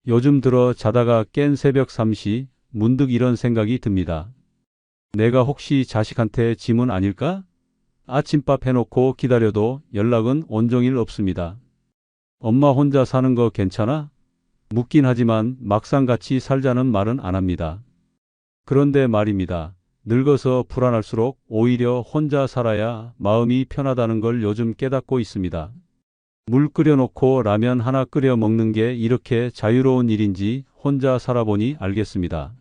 요즘 들어 자다가 깬 새벽 3시 문득 이런 생각이 듭니다. 내가 혹시 자식한테 짐은 아닐까? 아침밥 해놓고 기다려도 연락은 온종일 없습니다. 엄마 혼자 사는 거 괜찮아? 묻긴 하지만 막상 같이 살자는 말은 안 합니다. 그런데 말입니다. 늙어서 불안할수록 오히려 혼자 살아야 마음이 편하다는 걸 요즘 깨닫고 있습니다. 물 끓여놓고 라면 하나 끓여 먹는 게 이렇게 자유로운 일인지 혼자 살아보니 알겠습니다.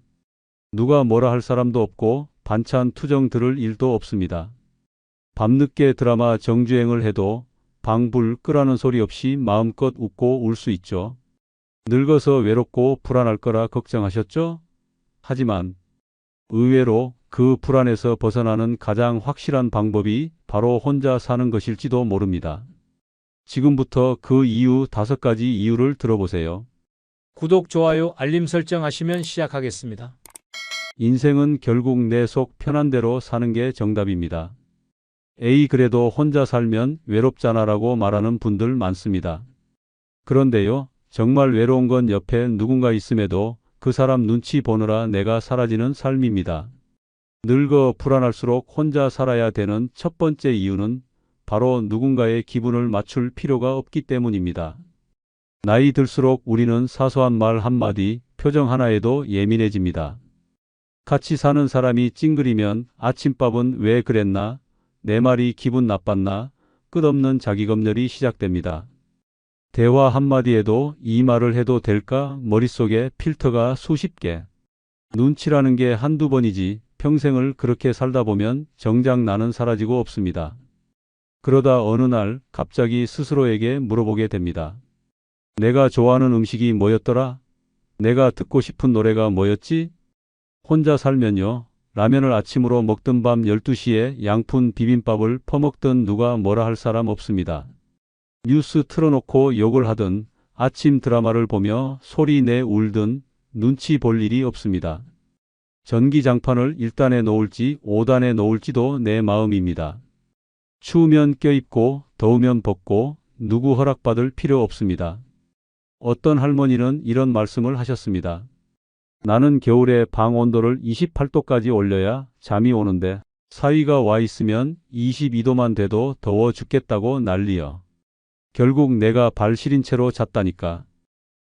누가 뭐라 할 사람도 없고 반찬 투정 들을 일도 없습니다. 밤늦게 드라마 정주행을 해도 방불 끄라는 소리 없이 마음껏 웃고 울 수 있죠. 늙어서 외롭고 불안할 거라 걱정하셨죠? 하지만 의외로 그 불안에서 벗어나는 가장 확실한 방법이 바로 혼자 사는 것일지도 모릅니다. 지금부터 그 이유 5가지 이유를 들어보세요. 구독, 좋아요, 알림 설정하시면 시작하겠습니다. 인생은 결국 내 속 편한 대로 사는 게 정답입니다. 에이, 그래도 혼자 살면 외롭잖아라고 말하는 분들 많습니다. 그런데요, 정말 외로운 건 옆에 누군가 있음에도 그 사람 눈치 보느라 내가 사라지는 삶입니다. 늙어 불안할수록 혼자 살아야 되는 첫 번째 이유는 바로 누군가의 기분을 맞출 필요가 없기 때문입니다. 나이 들수록 우리는 사소한 말 한마디, 표정 하나에도 예민해집니다. 같이 사는 사람이 찡그리면 아침밥은 왜 그랬나? 내 말이 기분 나빴나? 끝없는 자기검열이 시작됩니다. 대화 한마디에도 이 말을 해도 될까? 머릿속에 필터가 수십 개. 눈치라는 게 한두 번이지 평생을 그렇게 살다 보면 정작 나는 사라지고 없습니다. 그러다 어느 날 갑자기 스스로에게 물어보게 됩니다. 내가 좋아하는 음식이 뭐였더라? 내가 듣고 싶은 노래가 뭐였지? 혼자 살면요. 라면을 아침으로 먹던 밤 12시에 양푼 비빔밥을 퍼먹던 누가 뭐라 할 사람 없습니다. 뉴스 틀어놓고 욕을 하든 아침 드라마를 보며 소리 내 울든 눈치 볼 일이 없습니다. 전기장판을 1단에 놓을지 5단에 놓을지도 내 마음입니다. 추우면 껴입고 더우면 벗고 누구 허락받을 필요 없습니다. 어떤 할머니는 이런 말씀을 하셨습니다. 나는 겨울에 방 온도를 28도까지 올려야 잠이 오는데 사위가 와 있으면 22도만 돼도 더워 죽겠다고 난리여. 결국 내가 발 시린 채로 잤다니까.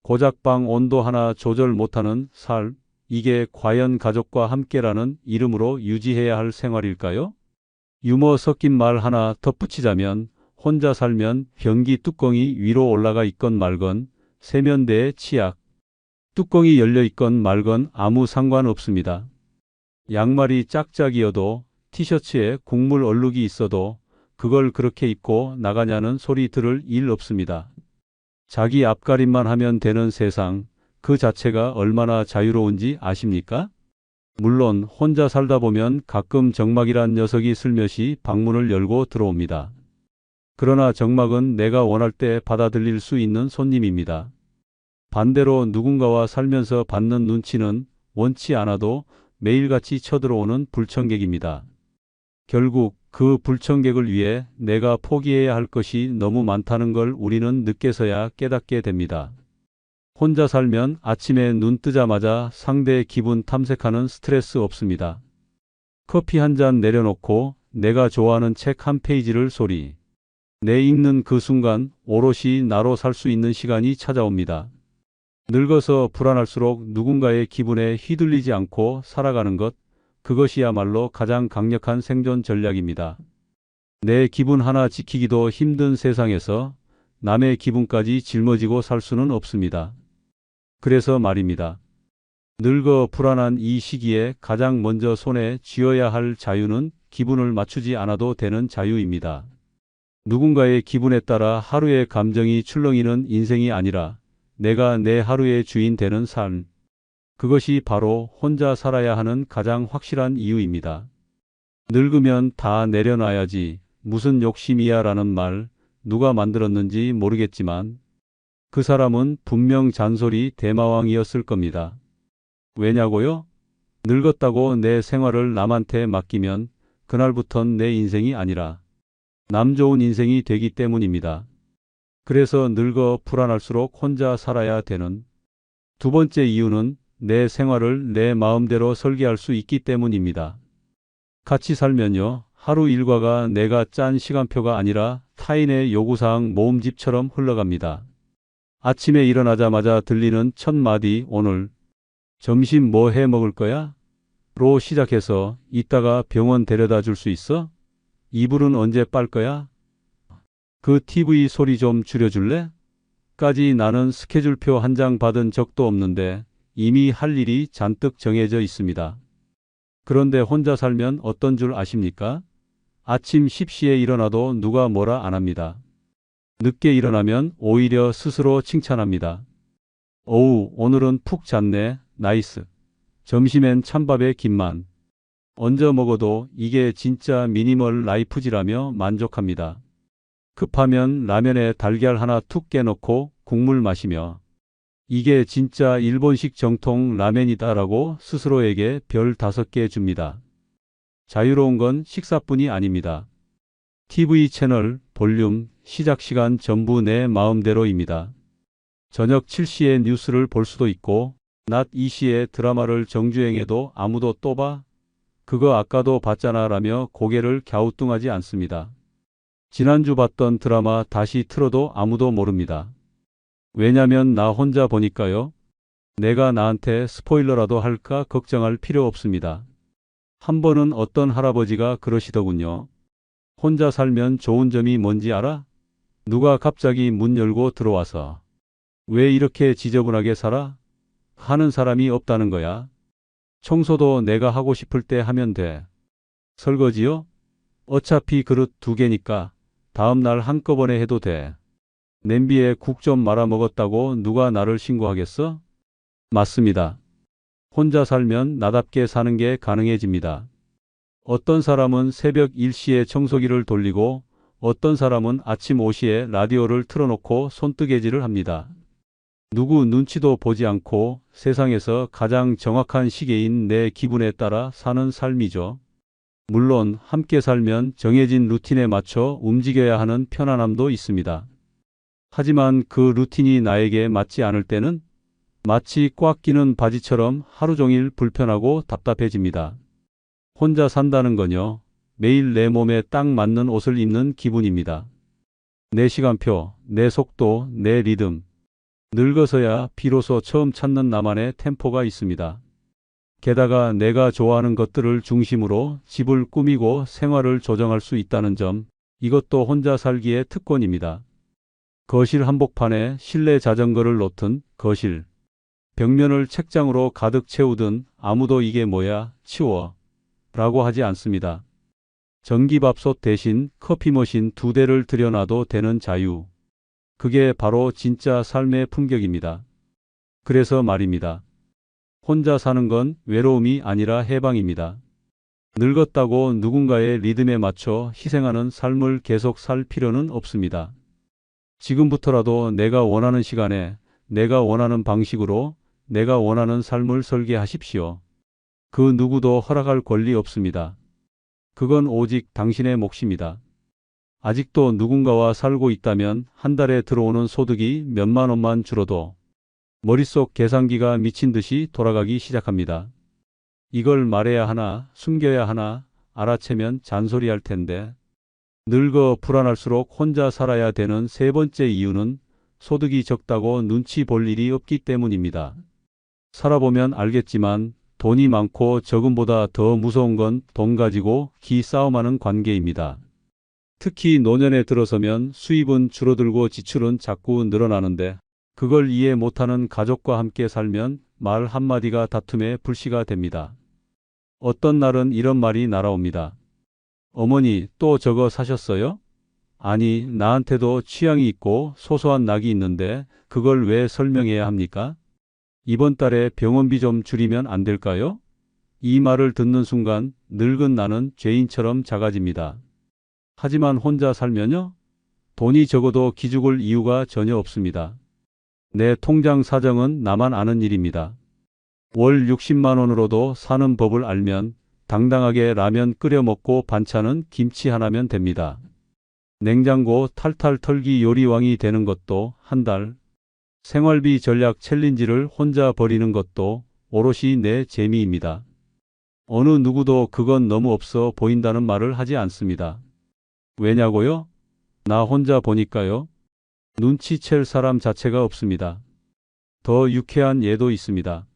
고작 방 온도 하나 조절 못하는 삶, 이게 과연 가족과 함께라는 이름으로 유지해야 할 생활일까요? 유머 섞인 말 하나 덧붙이자면 혼자 살면 변기 뚜껑이 위로 올라가 있건 말건 세면대에 치약, 뚜껑이 열려 있건 말건 아무 상관없습니다. 양말이 짝짝이어도 티셔츠에 국물 얼룩이 있어도 그걸 그렇게 입고 나가냐는 소리 들을 일 없습니다. 자기 앞가림만 하면 되는 세상, 그 자체가 얼마나 자유로운지 아십니까? 물론 혼자 살다 보면 가끔 정막이란 녀석이 슬며시 방문을 열고 들어옵니다. 그러나 정막은 내가 원할 때 받아들일 수 있는 손님입니다. 반대로 누군가와 살면서 받는 눈치는 원치 않아도 매일같이 쳐들어오는 불청객입니다. 결국 그 불청객을 위해 내가 포기해야 할 것이 너무 많다는 걸 우리는 늦게서야 깨닫게 됩니다. 혼자 살면 아침에 눈 뜨자마자 상대의 기분 탐색하는 스트레스 없습니다. 커피 한 잔 내려놓고 내가 좋아하는 책 한 페이지를 소리 내 읽는 그 순간 오롯이 나로 살 수 있는 시간이 찾아옵니다. 늙어서 불안할수록 누군가의 기분에 휘둘리지 않고 살아가는 것, 그것이야말로 가장 강력한 생존 전략입니다. 내 기분 하나 지키기도 힘든 세상에서 남의 기분까지 짊어지고 살 수는 없습니다. 그래서 말입니다. 늙어 불안한 이 시기에 가장 먼저 손에 쥐어야 할 자유는 기분을 맞추지 않아도 되는 자유입니다. 누군가의 기분에 따라 하루의 감정이 출렁이는 인생이 아니라 내가 내 하루의 주인 되는 삶. 그것이 바로 혼자 살아야 하는 가장 확실한 이유입니다. 늙으면 다 내려놔야지 무슨 욕심이야 라는 말 누가 만들었는지 모르겠지만 그 사람은 분명 잔소리 대마왕이었을 겁니다. 왜냐고요? 늙었다고 내 생활을 남한테 맡기면 그날부턴 내 인생이 아니라 남 좋은 인생이 되기 때문입니다. 그래서 늙어 불안할수록 혼자 살아야 되는 두 번째 이유는 내 생활을 내 마음대로 설계할 수 있기 때문입니다. 같이 살면요, 하루 일과가 내가 짠 시간표가 아니라 타인의 요구사항 모음집처럼 흘러갑니다. 아침에 일어나자마자 들리는 첫 마디 오늘 점심 뭐 해 먹을 거야? 로 시작해서 이따가 병원 데려다 줄 수 있어? 이불은 언제 빨 거야? 그 TV 소리 좀 줄여줄래? 까지 나는 스케줄표 한 장 받은 적도 없는데 이미 할 일이 잔뜩 정해져 있습니다. 그런데 혼자 살면 어떤 줄 아십니까? 아침 10시에 일어나도 누가 뭐라 안 합니다. 늦게 일어나면 오히려 스스로 칭찬합니다. 오우, 오늘은 푹 잤네. 나이스. 점심엔 찬밥에 김만 얹어 먹어도 이게 진짜 미니멀 라이프지라며 만족합니다. 급하면 라면에 달걀 하나 툭 깨놓고 국물 마시며 이게 진짜 일본식 정통 라면이다라고 스스로에게 별 5개 줍니다. 자유로운 건 식사뿐이 아닙니다. TV 채널, 볼륨, 시작 시간 전부 내 마음대로입니다. 저녁 7시에 뉴스를 볼 수도 있고 낮 2시에 드라마를 정주행해도 아무도 또 봐? 그거 아까도 봤잖아 라며 고개를 갸우뚱하지 않습니다. 지난주 봤던 드라마 다시 틀어도 아무도 모릅니다. 왜냐면 나 혼자 보니까요. 내가 나한테 스포일러라도 할까 걱정할 필요 없습니다. 한 번은 어떤 할아버지가 그러시더군요. 혼자 살면 좋은 점이 뭔지 알아? 누가 갑자기 문 열고 들어와서 왜 이렇게 지저분하게 살아? 하는 사람이 없다는 거야. 청소도 내가 하고 싶을 때 하면 돼. 설거지요? 어차피 그릇 2개니까 다음 날 한꺼번에 해도 돼. 냄비에 국 좀 말아 먹었다고 누가 나를 신고하겠어? 맞습니다. 혼자 살면 나답게 사는 게 가능해집니다. 어떤 사람은 새벽 1시에 청소기를 돌리고 어떤 사람은 아침 5시에 라디오를 틀어놓고 손뜨개질을 합니다. 누구 눈치도 보지 않고 세상에서 가장 정확한 시계인 내 기분에 따라 사는 삶이죠. 물론 함께 살면 정해진 루틴에 맞춰 움직여야 하는 편안함도 있습니다. 하지만 그 루틴이 나에게 맞지 않을 때는 마치 꽉 끼는 바지처럼 하루 종일 불편하고 답답해집니다. 혼자 산다는 건요, 매일 내 몸에 딱 맞는 옷을 입는 기분입니다. 내 시간표, 내 속도, 내 리듬. 늙어서야 비로소 처음 찾는 나만의 템포가 있습니다. 게다가 내가 좋아하는 것들을 중심으로 집을 꾸미고 생활을 조정할 수 있다는 점, 이것도 혼자 살기의 특권입니다. 거실 한복판에 실내 자전거를 놓든 거실, 벽면을 책장으로 가득 채우든 아무도 이게 뭐야, 치워 라고 하지 않습니다. 전기밥솥 대신 커피 머신 2대를 들여놔도 되는 자유. 그게 바로 진짜 삶의 품격입니다. 그래서 말입니다. 혼자 사는 건 외로움이 아니라 해방입니다. 늙었다고 누군가의 리듬에 맞춰 희생하는 삶을 계속 살 필요는 없습니다. 지금부터라도 내가 원하는 시간에, 내가 원하는 방식으로, 내가 원하는 삶을 설계하십시오. 그 누구도 허락할 권리 없습니다. 그건 오직 당신의 몫입니다. 아직도 누군가와 살고 있다면 한 달에 들어오는 소득이 몇만 원만 줄어도 머릿속 계산기가 미친 듯이 돌아가기 시작합니다. 이걸 말해야 하나, 숨겨야 하나, 알아채면 잔소리할 텐데. 늙어 불안할수록 혼자 살아야 되는 세 번째 이유는 소득이 적다고 눈치 볼 일이 없기 때문입니다. 살아보면 알겠지만 돈이 많고 적음보다 더 무서운 건 돈 가지고 기싸움하는 관계입니다. 특히 노년에 들어서면 수입은 줄어들고 지출은 자꾸 늘어나는데 그걸 이해 못하는 가족과 함께 살면 말 한마디가 다툼의 불씨가 됩니다. 어떤 날은 이런 말이 날아옵니다. 어머니, 또 저거 사셨어요? 아니, 나한테도 취향이 있고 소소한 낙이 있는데 그걸 왜 설명해야 합니까? 이번 달에 병원비 좀 줄이면 안 될까요? 이 말을 듣는 순간 늙은 나는 죄인처럼 작아집니다. 하지만 혼자 살면요? 돈이 적어도 기죽을 이유가 전혀 없습니다. 내 통장 사정은 나만 아는 일입니다. 월 60만 원으로도 사는 법을 알면 당당하게 라면 끓여 먹고 반찬은 김치 하나면 됩니다. 냉장고 탈탈 털기 요리왕이 되는 것도 한 달, 생활비 전략 챌린지를 혼자 벌이는 것도 오롯이 내 재미입니다. 어느 누구도 그건 너무 없어 보인다는 말을 하지 않습니다. 왜냐고요? 나 혼자 보니까요. 눈치챌 사람 자체가 없습니다. 더 유쾌한 예도 있습니다.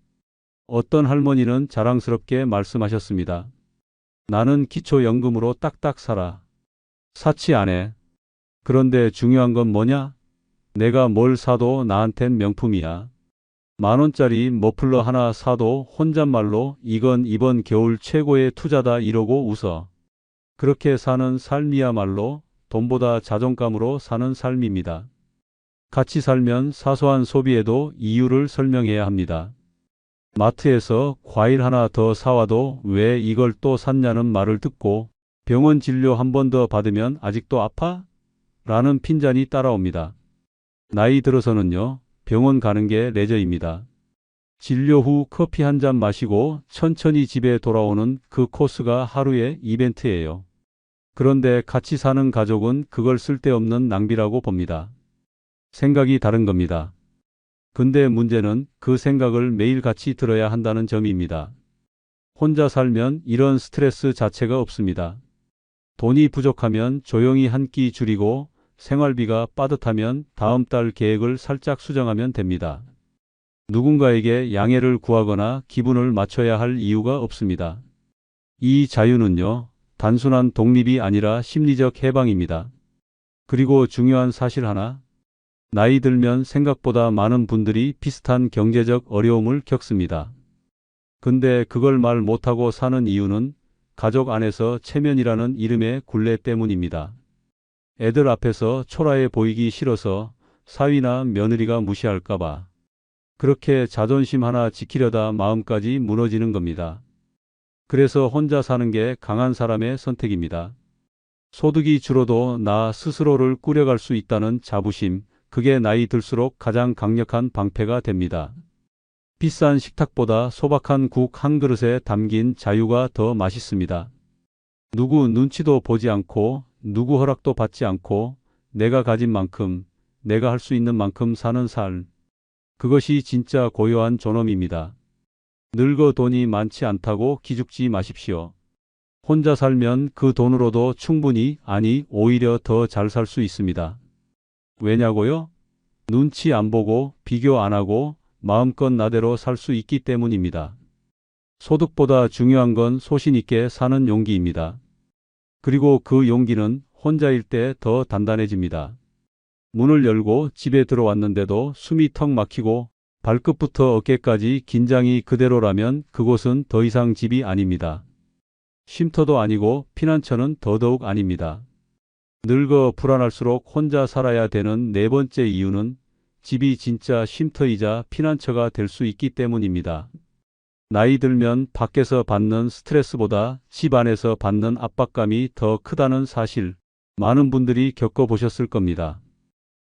어떤 할머니는 자랑스럽게 말씀하셨습니다. 나는 기초연금으로 딱딱 살아. 사치 안 해. 그런데 중요한 건 뭐냐? 내가 뭘 사도 나한텐 명품이야. 10,000원짜리 머플러 하나 사도 혼잣말로 이건 이번 겨울 최고의 투자다 이러고 웃어. 그렇게 사는 삶이야말로 돈보다 자존감으로 사는 삶입니다. 같이 살면 사소한 소비에도 이유를 설명해야 합니다. 마트에서 과일 하나 더 사와도 왜 이걸 또 샀냐는 말을 듣고 병원 진료 한 번 더 받으면 아직도 아파? 라는 핀잔이 따라옵니다. 나이 들어서는요, 병원 가는 게 레저입니다. 진료 후 커피 한 잔 마시고 천천히 집에 돌아오는 그 코스가 하루의 이벤트예요. 그런데 같이 사는 가족은 그걸 쓸데없는 낭비라고 봅니다. 생각이 다른 겁니다. 근데 문제는 그 생각을 매일 같이 들어야 한다는 점입니다. 혼자 살면 이런 스트레스 자체가 없습니다. 돈이 부족하면 조용히 한 끼 줄이고 생활비가 빠듯하면 다음 달 계획을 살짝 수정하면 됩니다. 누군가에게 양해를 구하거나 기분을 맞춰야 할 이유가 없습니다. 이 자유는요, 단순한 독립이 아니라 심리적 해방입니다. 그리고 중요한 사실 하나, 나이 들면 생각보다 많은 분들이 비슷한 경제적 어려움을 겪습니다. 근데 그걸 말 못하고 사는 이유는 가족 안에서 체면이라는 이름의 굴레 때문입니다. 애들 앞에서 초라해 보이기 싫어서 사위나 며느리가 무시할까봐. 그렇게 자존심 하나 지키려다 마음까지 무너지는 겁니다. 그래서 혼자 사는 게 강한 사람의 선택입니다. 소득이 줄어도 나 스스로를 꾸려갈 수 있다는 자부심, 그게 나이 들수록 가장 강력한 방패가 됩니다. 비싼 식탁보다 소박한 국 한 그릇에 담긴 자유가 더 맛있습니다. 누구 눈치도 보지 않고 누구 허락도 받지 않고 내가 가진 만큼, 내가 할 수 있는 만큼 사는 삶. 그것이 진짜 고요한 존엄입니다. 늙어 돈이 많지 않다고 기죽지 마십시오. 혼자 살면 그 돈으로도 충분히, 아니 오히려 더 잘 살 수 있습니다. 왜냐고요? 눈치 안 보고 비교 안 하고 마음껏 나대로 살 수 있기 때문입니다. 소득보다 중요한 건 소신 있게 사는 용기입니다. 그리고 그 용기는 혼자일 때 더 단단해집니다. 문을 열고 집에 들어왔는데도 숨이 턱 막히고 발끝부터 어깨까지 긴장이 그대로라면 그곳은 더 이상 집이 아닙니다. 쉼터도 아니고 피난처는 더더욱 아닙니다. 늙어 불안할수록 혼자 살아야 되는 네 번째 이유는 집이 진짜 쉼터이자 피난처가 될 수 있기 때문입니다. 나이 들면 밖에서 받는 스트레스보다 집 안에서 받는 압박감이 더 크다는 사실, 많은 분들이 겪어보셨을 겁니다.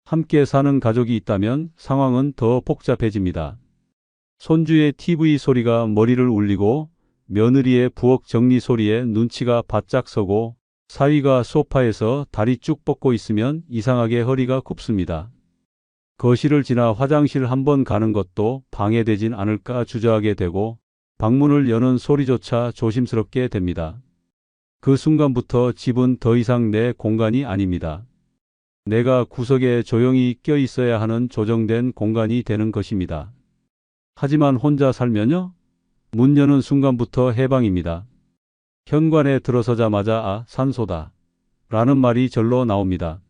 함께 사는 가족이 있다면 상황은 더 복잡해집니다. 손주의 TV 소리가 머리를 울리고 며느리의 부엌 정리 소리에 눈치가 바짝 서고 사위가 소파에서 다리 쭉 뻗고 있으면 이상하게 허리가 굽습니다. 거실을 지나 화장실 한 번 가는 것도 방해되진 않을까 주저하게 되고 방문을 여는 소리조차 조심스럽게 됩니다. 그 순간부터 집은 더 이상 내 공간이 아닙니다. 내가 구석에 조용히 껴 있어야 하는 조정된 공간이 되는 것입니다. 하지만 혼자 살면요? 문 여는 순간부터 해방입니다. 현관에 들어서자마자 아, 산소다. 라는 말이 절로 나옵니다.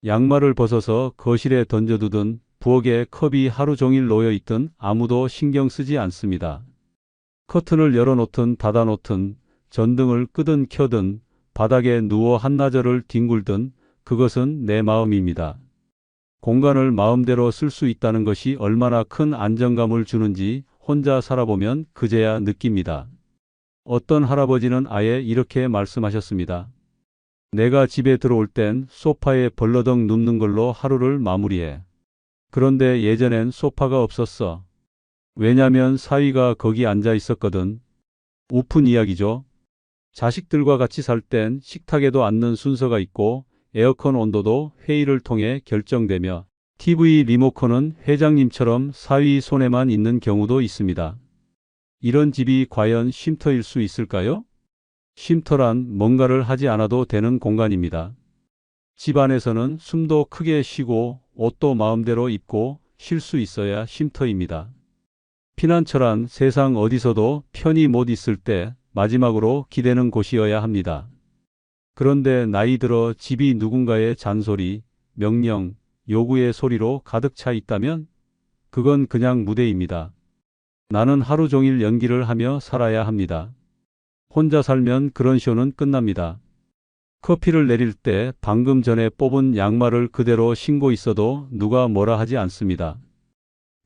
양말을 벗어서 거실에 던져두든 부엌에 컵이 하루 종일 놓여있든 아무도 신경 쓰지 않습니다. 커튼을 열어놓든 닫아놓든 전등을 끄든 켜든 바닥에 누워 한나절을 뒹굴든 그것은 내 마음입니다. 공간을 마음대로 쓸 수 있다는 것이 얼마나 큰 안정감을 주는지 혼자 살아보면 그제야 느낍니다. 어떤 할아버지는 아예 이렇게 말씀하셨습니다. 내가 집에 들어올 땐 소파에 벌러덩 눕는 걸로 하루를 마무리해. 그런데 예전엔 소파가 없었어. 왜냐면 사위가 거기 앉아 있었거든. 우픈 이야기죠. 자식들과 같이 살 땐 식탁에도 앉는 순서가 있고 에어컨 온도도 회의를 통해 결정되며 TV 리모컨은 회장님처럼 사위 손에만 있는 경우도 있습니다. 이런 집이 과연 쉼터일 수 있을까요? 쉼터란 뭔가를 하지 않아도 되는 공간입니다. 집 안에서는 숨도 크게 쉬고 옷도 마음대로 입고 쉴 수 있어야 쉼터입니다. 피난처란 세상 어디서도 편히 못 있을 때 마지막으로 기대는 곳이어야 합니다. 그런데 나이 들어 집이 누군가의 잔소리, 명령, 요구의 소리로 가득 차 있다면 그건 그냥 무대입니다. 나는 하루 종일 연기를 하며 살아야 합니다. 혼자 살면 그런 쇼는 끝납니다. 커피를 내릴 때 방금 전에 뽑은 양말을 그대로 신고 있어도 누가 뭐라 하지 않습니다.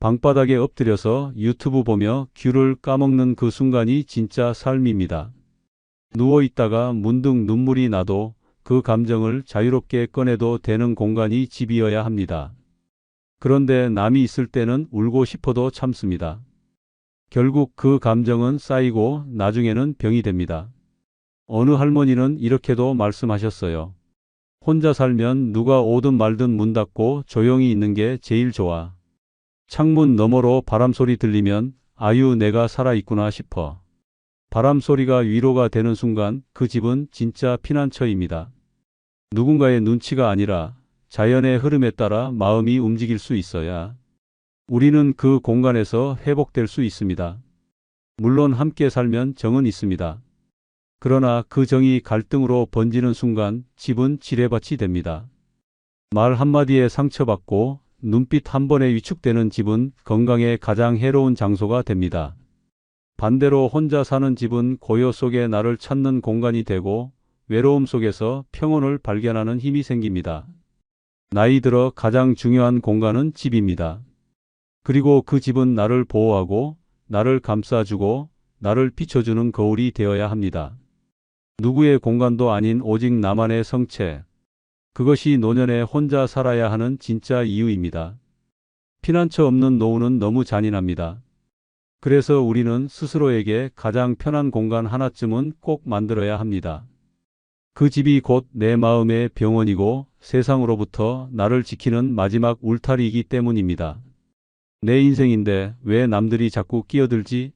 방바닥에 엎드려서 유튜브 보며 귤을 까먹는 그 순간이 진짜 삶입니다. 누워 있다가 문득 눈물이 나도 그 감정을 자유롭게 꺼내도 되는 공간이 집이어야 합니다. 그런데 남이 있을 때는 울고 싶어도 참습니다. 결국 그 감정은 쌓이고 나중에는 병이 됩니다. 어느 할머니는 이렇게도 말씀하셨어요. 혼자 살면 누가 오든 말든 문 닫고 조용히 있는 게 제일 좋아. 창문 너머로 바람소리 들리면 아유 내가 살아있구나 싶어. 바람소리가 위로가 되는 순간 그 집은 진짜 피난처입니다. 누군가의 눈치가 아니라 자연의 흐름에 따라 마음이 움직일 수 있어야 우리는 그 공간에서 회복될 수 있습니다. 물론 함께 살면 정은 있습니다. 그러나 그 정이 갈등으로 번지는 순간 집은 지뢰밭이 됩니다. 말 한마디에 상처받고 눈빛 한 번에 위축되는 집은 건강에 가장 해로운 장소가 됩니다. 반대로 혼자 사는 집은 고요 속에 나를 찾는 공간이 되고 외로움 속에서 평온을 발견하는 힘이 생깁니다. 나이 들어 가장 중요한 공간은 집입니다. 그리고 그 집은 나를 보호하고 나를 감싸주고 나를 비춰주는 거울이 되어야 합니다. 누구의 공간도 아닌 오직 나만의 성체. 그것이 노년에 혼자 살아야 하는 진짜 이유입니다. 피난처 없는 노후는 너무 잔인합니다. 그래서 우리는 스스로에게 가장 편한 공간 하나쯤은 꼭 만들어야 합니다. 그 집이 곧 내 마음의 병원이고 세상으로부터 나를 지키는 마지막 울타리이기 때문입니다. 내 인생인데 왜 남들이 자꾸 끼어들지?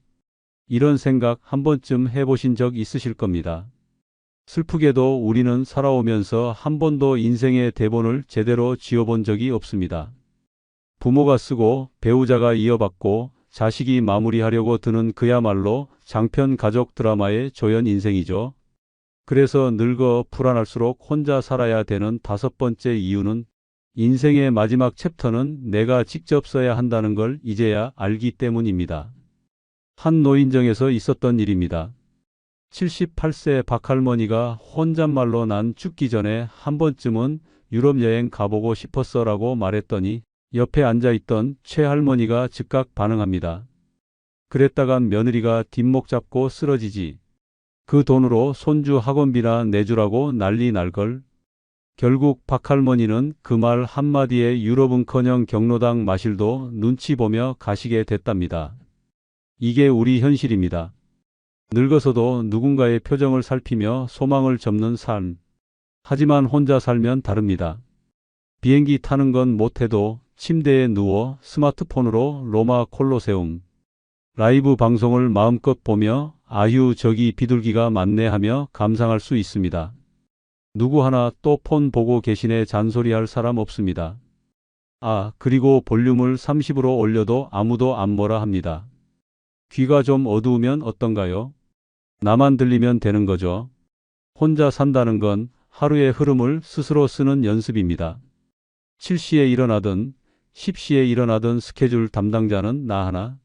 이런 생각 한 번쯤 해보신 적 있으실 겁니다. 슬프게도 우리는 살아오면서 한 번도 인생의 대본을 제대로 지어본 적이 없습니다. 부모가 쓰고 배우자가 이어받고 자식이 마무리하려고 드는 그야말로 장편 가족 드라마의 조연 인생이죠. 그래서 늙어 불안할수록 혼자 살아야 되는 다섯 번째 이유는 인생의 마지막 챕터는 내가 직접 써야 한다는 걸 이제야 알기 때문입니다. 한 노인정에서 있었던 일입니다. 78세 박할머니가 혼잣말로 난 죽기 전에 한 번쯤은 유럽 여행 가보고 싶었어라고 말했더니 옆에 앉아있던 최할머니가 즉각 반응합니다. 그랬다간 며느리가 뒷목 잡고 쓰러지지. 그 돈으로 손주 학원비나 내주라고 난리 날걸. 결국 박할머니는 그 말 한마디에 유럽은커녕 경로당 마실도 눈치 보며 가시게 됐답니다. 이게 우리 현실입니다. 늙어서도 누군가의 표정을 살피며 소망을 접는 삶. 하지만 혼자 살면 다릅니다. 비행기 타는 건 못해도 침대에 누워 스마트폰으로 로마 콜로세움 라이브 방송을 마음껏 보며 아휴 저기 비둘기가 많네 하며 감상할 수 있습니다. 누구 하나 또 폰 보고 계시네 잔소리할 사람 없습니다. 아, 그리고 볼륨을 30으로 올려도 아무도 안 뭐라 합니다. 귀가 좀 어두우면 어떤가요? 나만 들리면 되는 거죠. 혼자 산다는 건 하루의 흐름을 스스로 쓰는 연습입니다. 7시에 일어나든 10시에 일어나든 스케줄 담당자는 나 하나.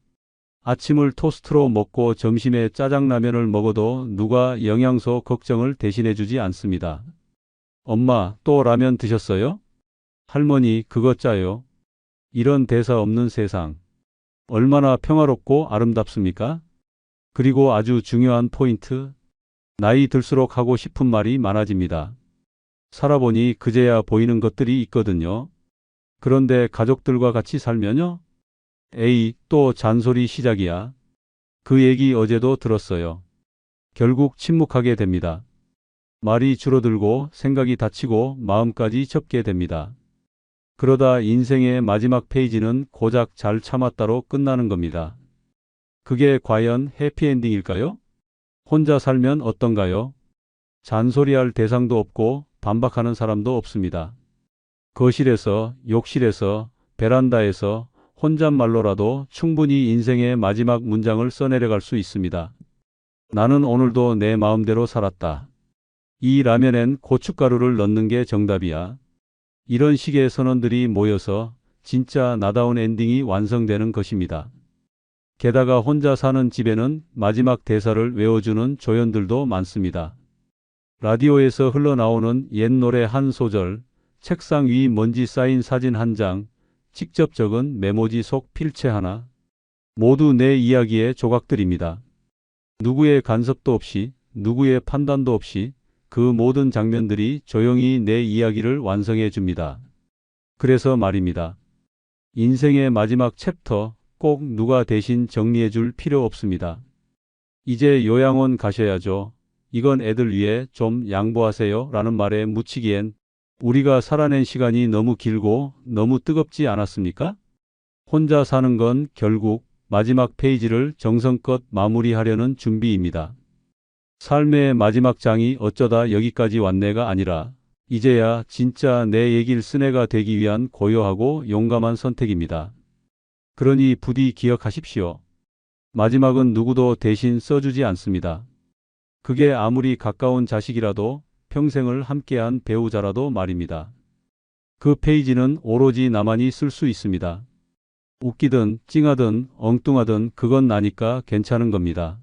아침을 토스트로 먹고 점심에 짜장라면을 먹어도 누가 영양소 걱정을 대신해 주지 않습니다. 엄마, 또 라면 드셨어요? 할머니, 그거 짜요. 이런 대사 없는 세상. 얼마나 평화롭고 아름답습니까? 그리고 아주 중요한 포인트. 나이 들수록 하고 싶은 말이 많아집니다. 살아보니 그제야 보이는 것들이 있거든요. 그런데 가족들과 같이 살면요? 에이, 또 잔소리 시작이야. 그 얘기 어제도 들었어요. 결국 침묵하게 됩니다. 말이 줄어들고 생각이 닫히고 마음까지 접게 됩니다. 그러다 인생의 마지막 페이지는 고작 잘 참았다로 끝나는 겁니다. 그게 과연 해피엔딩일까요? 혼자 살면 어떤가요? 잔소리할 대상도 없고 반박하는 사람도 없습니다. 거실에서, 욕실에서, 베란다에서 혼잣말로라도 충분히 인생의 마지막 문장을 써내려갈 수 있습니다. 나는 오늘도 내 마음대로 살았다. 이 라면엔 고춧가루를 넣는 게 정답이야. 이런 식의 선언들이 모여서 진짜 나다운 엔딩이 완성되는 것입니다. 게다가 혼자 사는 집에는 마지막 대사를 외워주는 조연들도 많습니다. 라디오에서 흘러나오는 옛 노래 한 소절, 책상 위 먼지 쌓인 사진 한 장, 직접 적은 메모지 속 필체 하나. 모두 내 이야기의 조각들입니다. 누구의 간섭도 없이, 누구의 판단도 없이 그 모든 장면들이 조용히 내 이야기를 완성해 줍니다. 그래서 말입니다. 인생의 마지막 챕터 꼭 누가 대신 정리해 줄 필요 없습니다. 이제 요양원 가셔야죠. 이건 애들 위해 좀 양보하세요 라는 말에 묻히기엔 우리가 살아낸 시간이 너무 길고 너무 뜨겁지 않았습니까? 혼자 사는 건 결국 마지막 페이지를 정성껏 마무리하려는 준비입니다. 삶의 마지막 장이 어쩌다 여기까지 왔네가 아니라 이제야 진짜 내 얘기를 쓴 애가 되기 위한 고요하고 용감한 선택입니다. 그러니 부디 기억하십시오. 마지막은 누구도 대신 써주지 않습니다. 그게 아무리 가까운 자식이라도 평생을 함께한 배우자라도 말입니다. 그 페이지는 오로지 나만이 쓸 수 있습니다. 웃기든 찡하든 엉뚱하든 그건 나니까 괜찮은 겁니다.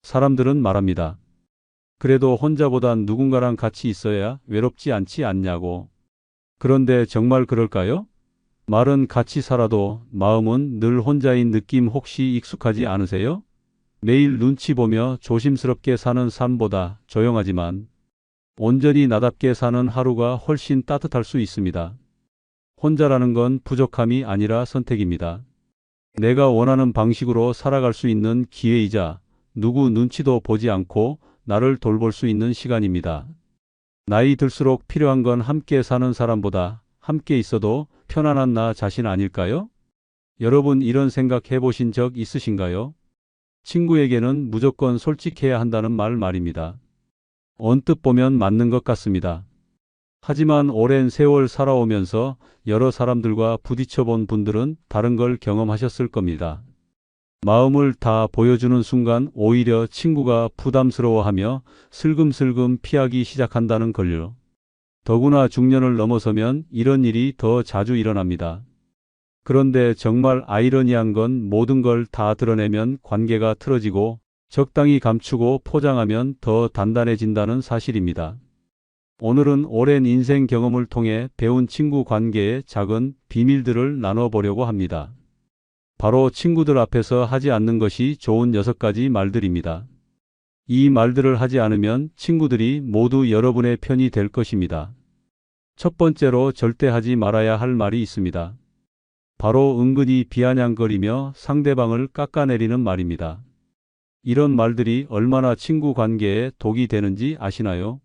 사람들은 말합니다. 그래도 혼자보단 누군가랑 같이 있어야 외롭지 않지 않냐고. 그런데 정말 그럴까요? 말은 같이 살아도 마음은 늘 혼자인 느낌 혹시 익숙하지 않으세요? 매일 눈치 보며 조심스럽게 사는 삶보다 조용하지만 온전히 나답게 사는 하루가 훨씬 따뜻할 수 있습니다. 혼자라는 건 부족함이 아니라 선택입니다. 내가 원하는 방식으로 살아갈 수 있는 기회이자 누구 눈치도 보지 않고 나를 돌볼 수 있는 시간입니다. 나이 들수록 필요한 건 함께 사는 사람보다 함께 있어도 편안한 나 자신 아닐까요? 여러분 이런 생각 해보신 적 있으신가요? 친구에게는 무조건 솔직해야 한다는 말입니다. 언뜻 보면 맞는 것 같습니다. 하지만 오랜 세월 살아오면서 여러 사람들과 부딪혀 본 분들은 다른 걸 경험하셨을 겁니다. 마음을 다 보여주는 순간 오히려 친구가 부담스러워하며 슬금슬금 피하기 시작한다는 걸요. 더구나 중년을 넘어서면 이런 일이 더 자주 일어납니다. 그런데 정말 아이러니한 건 모든 걸 다 드러내면 관계가 틀어지고 적당히 감추고 포장하면 더 단단해진다는 사실입니다. 오늘은 오랜 인생 경험을 통해 배운 친구 관계의 작은 비밀들을 나눠보려고 합니다. 바로 친구들 앞에서 하지 않는 것이 좋은 6가지 말들입니다. 이 말들을 하지 않으면 친구들이 모두 여러분의 편이 될 것입니다. 첫 번째로 절대 하지 말아야 할 말이 있습니다. 바로 은근히 비아냥거리며 상대방을 깎아내리는 말입니다. 이런 말들이 얼마나 친구 관계에 독이 되는지 아시나요?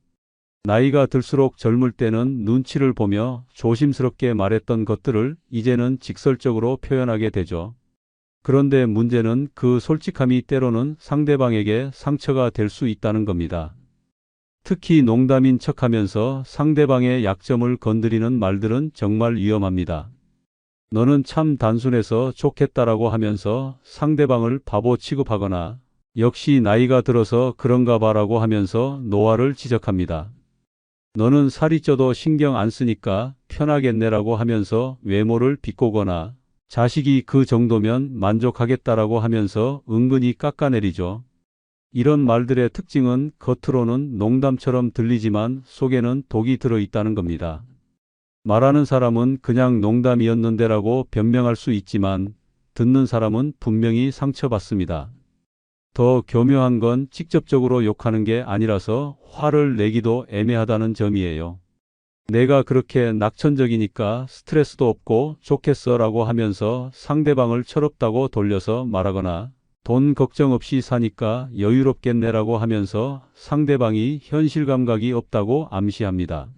나이가 들수록 젊을 때는 눈치를 보며 조심스럽게 말했던 것들을 이제는 직설적으로 표현하게 되죠. 그런데 문제는 그 솔직함이 때로는 상대방에게 상처가 될 수 있다는 겁니다. 특히 농담인 척하면서 상대방의 약점을 건드리는 말들은 정말 위험합니다. 너는 참 단순해서 좋겠다라고 하면서 상대방을 바보 취급하거나 역시 나이가 들어서 그런가 봐라고 하면서 노화를 지적합니다. 너는 살이 쪄도 신경 안 쓰니까 편하겠네라고 하면서 외모를 비꼬거나 자식이 그 정도면 만족하겠다라고 하면서 은근히 깎아내리죠. 이런 말들의 특징은 겉으로는 농담처럼 들리지만 속에는 독이 들어있다는 겁니다. 말하는 사람은 그냥 농담이었는데라고 변명할 수 있지만 듣는 사람은 분명히 상처받습니다. 더 교묘한 건 직접적으로 욕하는 게 아니라서 화를 내기도 애매하다는 점이에요. 내가 그렇게 낙천적이니까 스트레스도 없고 좋겠어 라고 하면서 상대방을 철없다고 돌려서 말하거나 돈 걱정 없이 사니까 여유롭겠네 라고 하면서 상대방이 현실 감각이 없다고 암시합니다.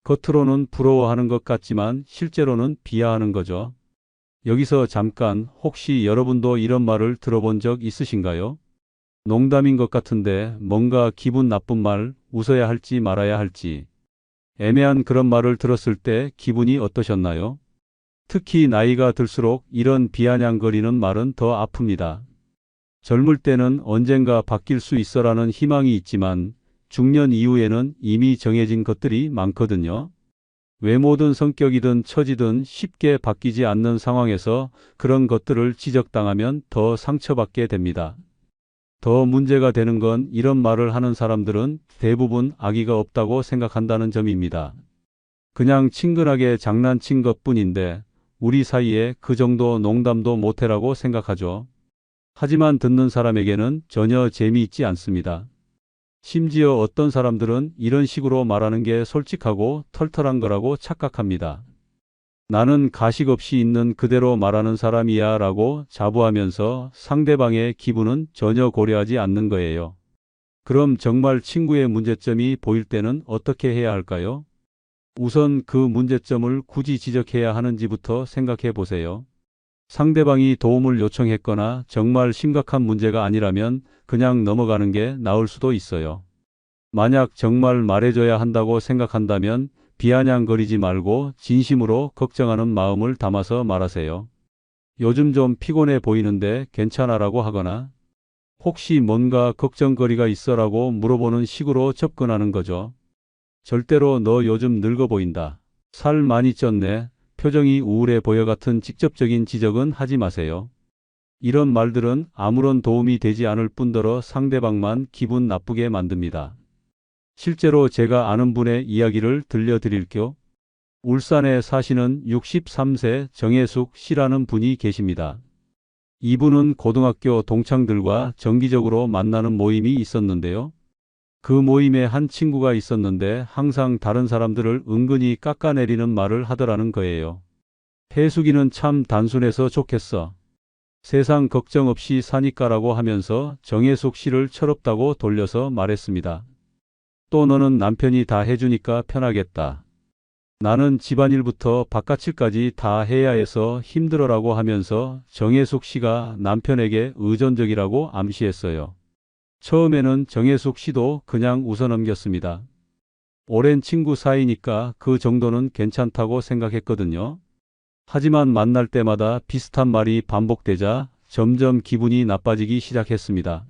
겉으로는 부러워하는 것 같지만 실제로는 비하하는 거죠. 여기서 잠깐 혹시 여러분도 이런 말을 들어본 적 있으신가요? 농담인 것 같은데 뭔가 기분 나쁜 말, 웃어야 할지 말아야 할지 애매한 그런 말을 들었을 때 기분이 어떠셨나요? 특히 나이가 들수록 이런 비아냥거리는 말은 더 아픕니다. 젊을 때는 언젠가 바뀔 수 있어라는 희망이 있지만 중년 이후에는 이미 정해진 것들이 많거든요. 외모든 성격이든 처지든 쉽게 바뀌지 않는 상황에서 그런 것들을 지적당하면 더 상처받게 됩니다. 더 문제가 되는 건 이런 말을 하는 사람들은 대부분 악의가 없다고 생각한다는 점입니다. 그냥 친근하게 장난친 것뿐인데 우리 사이에 그 정도 농담도 못해라고 생각하죠. 하지만 듣는 사람에게는 전혀 재미있지 않습니다. 심지어 어떤 사람들은 이런 식으로 말하는 게 솔직하고 털털한 거라고 착각합니다. 나는 가식 없이 있는 그대로 말하는 사람이야 라고 자부하면서 상대방의 기분은 전혀 고려하지 않는 거예요. 그럼 정말 친구의 문제점이 보일 때는 어떻게 해야 할까요? 우선 그 문제점을 굳이 지적해야 하는지부터 생각해 보세요. 상대방이 도움을 요청했거나 정말 심각한 문제가 아니라면 그냥 넘어가는 게 나을 수도 있어요. 만약 정말 말해줘야 한다고 생각한다면 비아냥거리지 말고 진심으로 걱정하는 마음을 담아서 말하세요. 요즘 좀 피곤해 보이는데 괜찮아라고 하거나 혹시 뭔가 걱정거리가 있어라고 물어보는 식으로 접근하는 거죠. 절대로 너 요즘 늙어 보인다. 살 많이 쪘네. 표정이 우울해 보여 같은 직접적인 지적은 하지 마세요. 이런 말들은 아무런 도움이 되지 않을 뿐더러 상대방만 기분 나쁘게 만듭니다. 실제로 제가 아는 분의 이야기를 들려드릴게요. 울산에 사시는 63세 정혜숙 씨라는 분이 계십니다. 이분은 고등학교 동창들과 정기적으로 만나는 모임이 있었는데요. 그 모임에 한 친구가 있었는데 항상 다른 사람들을 은근히 깎아내리는 말을 하더라는 거예요. 혜숙이는 참 단순해서 좋겠어. 세상 걱정 없이 사니까라고 하면서 정혜숙 씨를 철없다고 돌려서 말했습니다. 또 너는 남편이 다 해주니까 편하겠다. 나는 집안일부터 바깥일까지 다 해야 해서 힘들어라고 하면서 정혜숙 씨가 남편에게 의존적이라고 암시했어요. 처음에는 정혜숙 씨도 그냥 웃어넘겼습니다. 오랜 친구 사이니까 그 정도는 괜찮다고 생각했거든요. 하지만 만날 때마다 비슷한 말이 반복되자 점점 기분이 나빠지기 시작했습니다.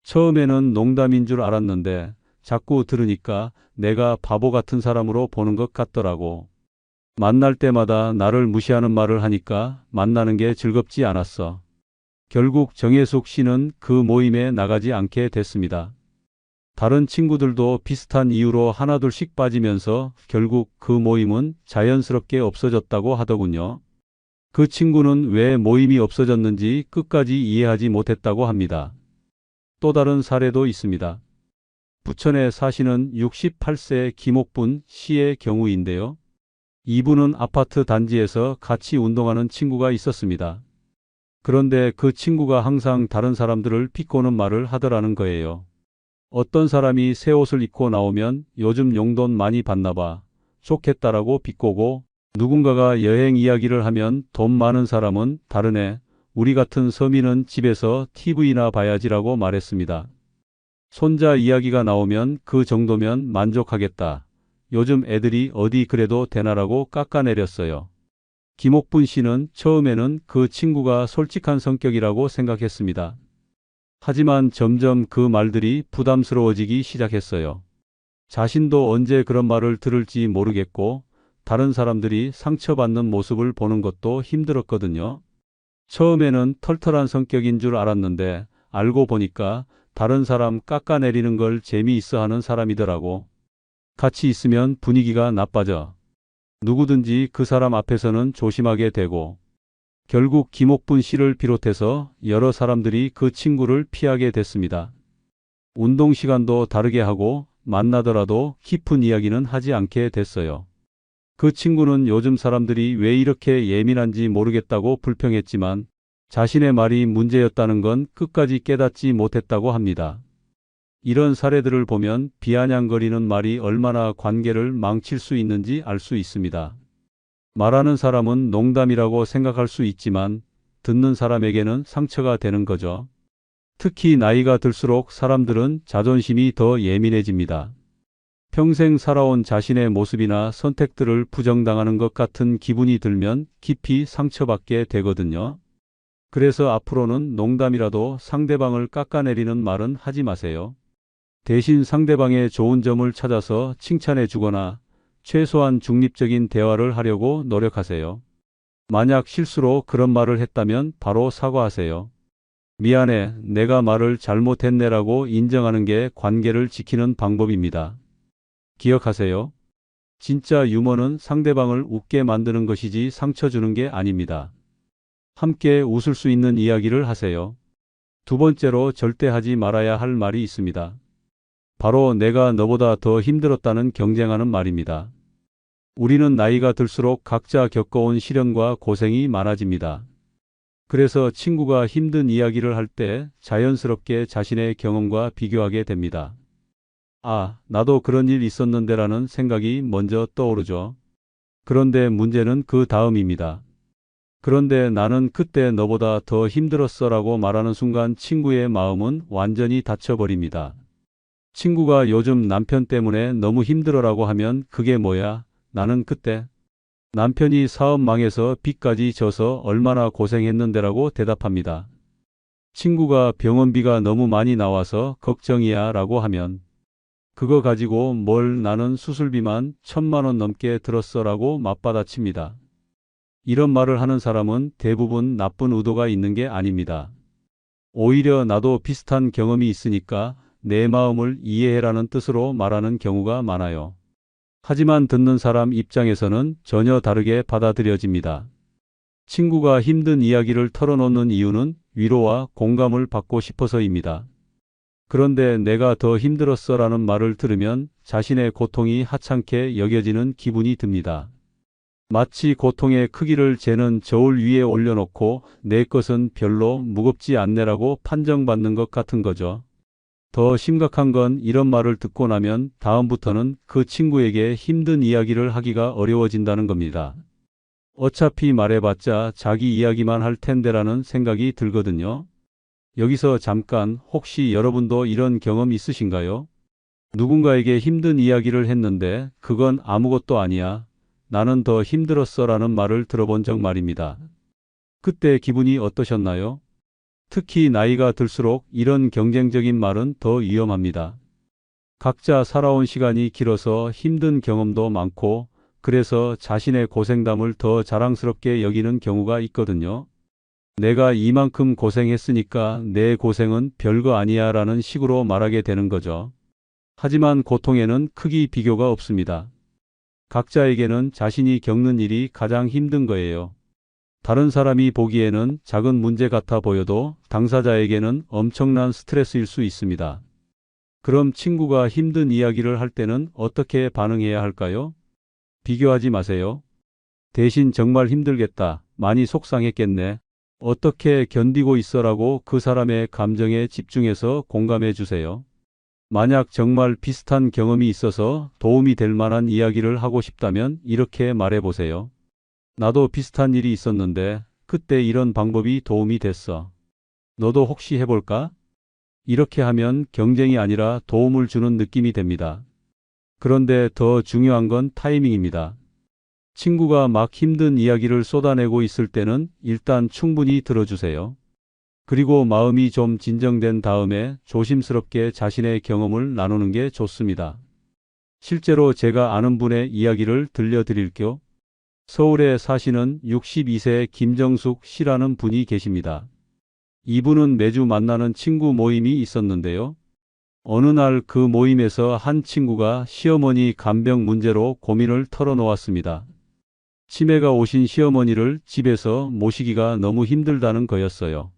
처음에는 농담인 줄 알았는데 자꾸 들으니까 내가 바보 같은 사람으로 보는 것 같더라고. 만날 때마다 나를 무시하는 말을 하니까 만나는 게 즐겁지 않았어. 결국 정혜숙 씨는 그 모임에 나가지 않게 됐습니다. 다른 친구들도 비슷한 이유로 하나둘씩 빠지면서 결국 그 모임은 자연스럽게 없어졌다고 하더군요. 그 친구는 왜 모임이 없어졌는지 끝까지 이해하지 못했다고 합니다. 또 다른 사례도 있습니다. 부천에 사시는 68세 김옥분 씨의 경우인데요. 이분은 아파트 단지에서 같이 운동하는 친구가 있었습니다. 그런데 그 친구가 항상 다른 사람들을 비꼬는 말을 하더라는 거예요. 어떤 사람이 새 옷을 입고 나오면 요즘 용돈 많이 받나 봐. 좋겠다라고 비꼬고 누군가가 여행 이야기를 하면 돈 많은 사람은 다르네. 우리 같은 서민은 집에서 TV나 봐야지라고 말했습니다. 손자 이야기가 나오면 그 정도면 만족하겠다. 요즘 애들이 어디 그래도 되나라고 깎아내렸어요. 김옥분 씨는 처음에는 그 친구가 솔직한 성격이라고 생각했습니다. 하지만 점점 그 말들이 부담스러워지기 시작했어요. 자신도 언제 그런 말을 들을지 모르겠고 다른 사람들이 상처받는 모습을 보는 것도 힘들었거든요. 처음에는 털털한 성격인 줄 알았는데 알고 보니까 다른 사람 깎아내리는 걸 재미있어 하는 사람이더라고. 같이 있으면 분위기가 나빠져. 누구든지 그 사람 앞에서는 조심하게 되고 결국 김옥분 씨를 비롯해서 여러 사람들이 그 친구를 피하게 됐습니다. 운동 시간도 다르게 하고 만나더라도 깊은 이야기는 하지 않게 됐어요. 그 친구는 요즘 사람들이 왜 이렇게 예민한지 모르겠다고 불평했지만 자신의 말이 문제였다는 건 끝까지 깨닫지 못했다고 합니다. 이런 사례들을 보면 비아냥거리는 말이 얼마나 관계를 망칠 수 있는지 알 수 있습니다. 말하는 사람은 농담이라고 생각할 수 있지만 듣는 사람에게는 상처가 되는 거죠. 특히 나이가 들수록 사람들은 자존심이 더 예민해집니다. 평생 살아온 자신의 모습이나 선택들을 부정당하는 것 같은 기분이 들면 깊이 상처받게 되거든요. 그래서 앞으로는 농담이라도 상대방을 깎아내리는 말은 하지 마세요. 대신 상대방의 좋은 점을 찾아서 칭찬해 주거나 최소한 중립적인 대화를 하려고 노력하세요. 만약 실수로 그런 말을 했다면 바로 사과하세요. 미안해, 내가 말을 잘못했네라고 인정하는 게 관계를 지키는 방법입니다. 기억하세요. 진짜 유머는 상대방을 웃게 만드는 것이지 상처 주는 게 아닙니다. 함께 웃을 수 있는 이야기를 하세요. 두 번째로 절대 하지 말아야 할 말이 있습니다. 바로 내가 너보다 더 힘들었다는 경쟁하는 말입니다. 우리는 나이가 들수록 각자 겪어온 시련과 고생이 많아집니다. 그래서 친구가 힘든 이야기를 할 때 자연스럽게 자신의 경험과 비교하게 됩니다. 아, 나도 그런 일 있었는데라는 생각이 먼저 떠오르죠. 그런데 문제는 그 다음입니다. 그런데 나는 그때 너보다 더 힘들었어라고 말하는 순간 친구의 마음은 완전히 닫혀버립니다. 친구가 요즘 남편 때문에 너무 힘들어라고 하면 그게 뭐야? 나는 그때 남편이 사업 망해서 빚까지 져서 얼마나 고생했는데라고 대답합니다. 친구가 병원비가 너무 많이 나와서 걱정이야 라고 하면 그거 가지고 뭘 나는 수술비만 1,000만 원 넘게 들었어 라고 맞받아칩니다. 이런 말을 하는 사람은 대부분 나쁜 의도가 있는 게 아닙니다. 오히려 나도 비슷한 경험이 있으니까 내 마음을 이해해라는 뜻으로 말하는 경우가 많아요. 하지만 듣는 사람 입장에서는 전혀 다르게 받아들여집니다. 친구가 힘든 이야기를 털어놓는 이유는 위로와 공감을 받고 싶어서입니다. 그런데 내가 더 힘들었어라는 말을 들으면 자신의 고통이 하찮게 여겨지는 기분이 듭니다. 마치 고통의 크기를 재는 저울 위에 올려놓고 내 것은 별로 무겁지 않네라고 판정받는 것 같은 거죠. 더 심각한 건 이런 말을 듣고 나면 다음부터는 그 친구에게 힘든 이야기를 하기가 어려워진다는 겁니다. 어차피 말해봤자 자기 이야기만 할 텐데라는 생각이 들거든요. 여기서 잠깐 혹시 여러분도 이런 경험 있으신가요? 누군가에게 힘든 이야기를 했는데 그건 아무것도 아니야. 나는 더 힘들었어라는 말을 들어본 적 말입니다. 그때 기분이 어떠셨나요? 특히 나이가 들수록 이런 경쟁적인 말은 더 위험합니다. 각자 살아온 시간이 길어서 힘든 경험도 많고 그래서 자신의 고생담을 더 자랑스럽게 여기는 경우가 있거든요. 내가 이만큼 고생했으니까 내 고생은 별거 아니야 라는 식으로 말하게 되는 거죠. 하지만 고통에는 크기 비교가 없습니다. 각자에게는 자신이 겪는 일이 가장 힘든 거예요. 다른 사람이 보기에는 작은 문제 같아 보여도 당사자에게는 엄청난 스트레스일 수 있습니다. 그럼 친구가 힘든 이야기를 할 때는 어떻게 반응해야 할까요? 비교하지 마세요. 대신 정말 힘들겠다. 많이 속상했겠네. 어떻게 견디고 있어라고 그 사람의 감정에 집중해서 공감해 주세요. 만약 정말 비슷한 경험이 있어서 도움이 될 만한 이야기를 하고 싶다면 이렇게 말해 보세요. 나도 비슷한 일이 있었는데 그때 이런 방법이 도움이 됐어. 너도 혹시 해볼까? 이렇게 하면 경쟁이 아니라 도움을 주는 느낌이 됩니다. 그런데 더 중요한 건 타이밍입니다. 친구가 막 힘든 이야기를 쏟아내고 있을 때는 일단 충분히 들어주세요. 그리고 마음이 좀 진정된 다음에 조심스럽게 자신의 경험을 나누는 게 좋습니다. 실제로 제가 아는 분의 이야기를 들려드릴게요. 서울에 사시는 62세 김정숙 씨라는 분이 계십니다. 이분은 매주 만나는 친구 모임이 있었는데요. 어느 날 그 모임에서 한 친구가 시어머니 간병 문제로 고민을 털어놓았습니다. 치매가 오신 시어머니를 집에서 모시기가 너무 힘들다는 거였어요.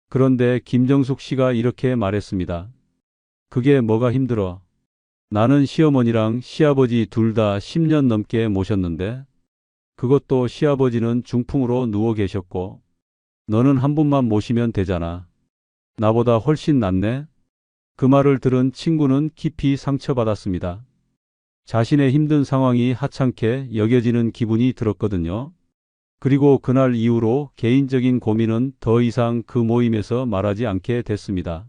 그런데 김정숙 씨가 이렇게 말했습니다. 그게 뭐가 힘들어? 나는 시어머니랑 시아버지 둘 다 10년 넘게 모셨는데 그것도 시아버지는 중풍으로 누워 계셨고 너는 한 분만 모시면 되잖아. 나보다 훨씬 낫네? 그 말을 들은 친구는 깊이 상처받았습니다. 자신의 힘든 상황이 하찮게 여겨지는 기분이 들었거든요. 그리고 그날 이후로 개인적인 고민은 더 이상 그 모임에서 말하지 않게 됐습니다.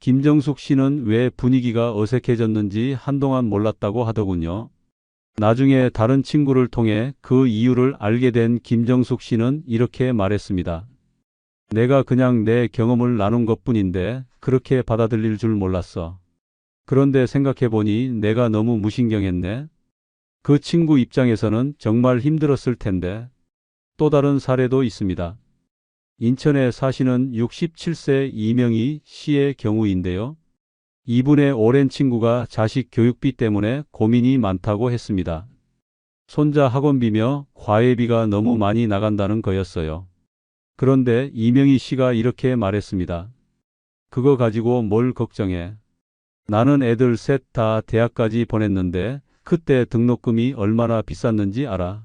김정숙 씨는 왜 분위기가 어색해졌는지 한동안 몰랐다고 하더군요. 나중에 다른 친구를 통해 그 이유를 알게 된 김정숙 씨는 이렇게 말했습니다. 내가 그냥 내 경험을 나눈 것뿐인데 그렇게 받아들일 줄 몰랐어. 그런데 생각해보니 내가 너무 무신경했네. 그 친구 입장에서는 정말 힘들었을 텐데. 또 다른 사례도 있습니다. 인천에 사시는 67세 이명희 씨의 경우인데요. 이분의 오랜 친구가 자식 교육비 때문에 고민이 많다고 했습니다. 손자 학원비며 과외비가 너무 많이 나간다는 거였어요. 그런데 이명희 씨가 이렇게 말했습니다. 그거 가지고 뭘 걱정해. 나는 애들 셋 다 대학까지 보냈는데 그때 등록금이 얼마나 비쌌는지 알아.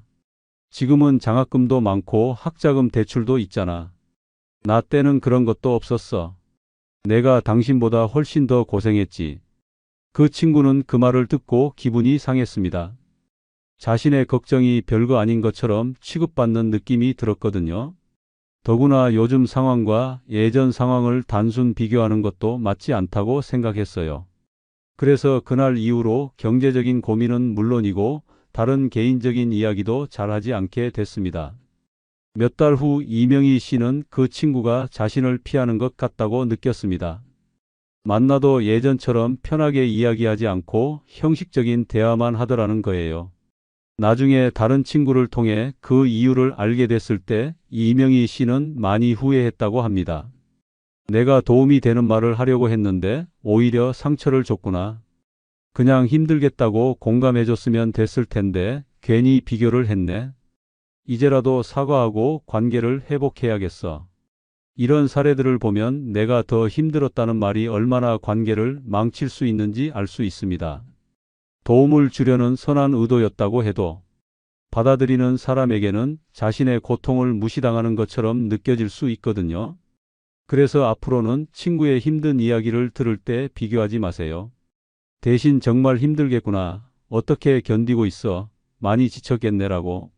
지금은 장학금도 많고 학자금 대출도 있잖아. 나 때는 그런 것도 없었어. 내가 당신보다 훨씬 더 고생했지. 그 친구는 그 말을 듣고 기분이 상했습니다. 자신의 걱정이 별거 아닌 것처럼 취급받는 느낌이 들었거든요. 더구나 요즘 상황과 예전 상황을 단순 비교하는 것도 맞지 않다고 생각했어요. 그래서 그날 이후로 경제적인 고민은 물론이고 다른 개인적인 이야기도 잘하지 않게 됐습니다. 몇 달 후 이명희 씨는 그 친구가 자신을 피하는 것 같다고 느꼈습니다. 만나도 예전처럼 편하게 이야기하지 않고 형식적인 대화만 하더라는 거예요. 나중에 다른 친구를 통해 그 이유를 알게 됐을 때 이명희 씨는 많이 후회했다고 합니다. 내가 도움이 되는 말을 하려고 했는데 오히려 상처를 줬구나. 그냥 힘들겠다고 공감해줬으면 됐을 텐데 괜히 비교를 했네. 이제라도 사과하고 관계를 회복해야겠어. 이런 사례들을 보면 내가 더 힘들었다는 말이 얼마나 관계를 망칠 수 있는지 알 수 있습니다. 도움을 주려는 선한 의도였다고 해도 받아들이는 사람에게는 자신의 고통을 무시당하는 것처럼 느껴질 수 있거든요. 그래서 앞으로는 친구의 힘든 이야기를 들을 때 비교하지 마세요. 대신 정말 힘들겠구나. 어떻게 견디고 있어? 많이 지쳤겠네라고.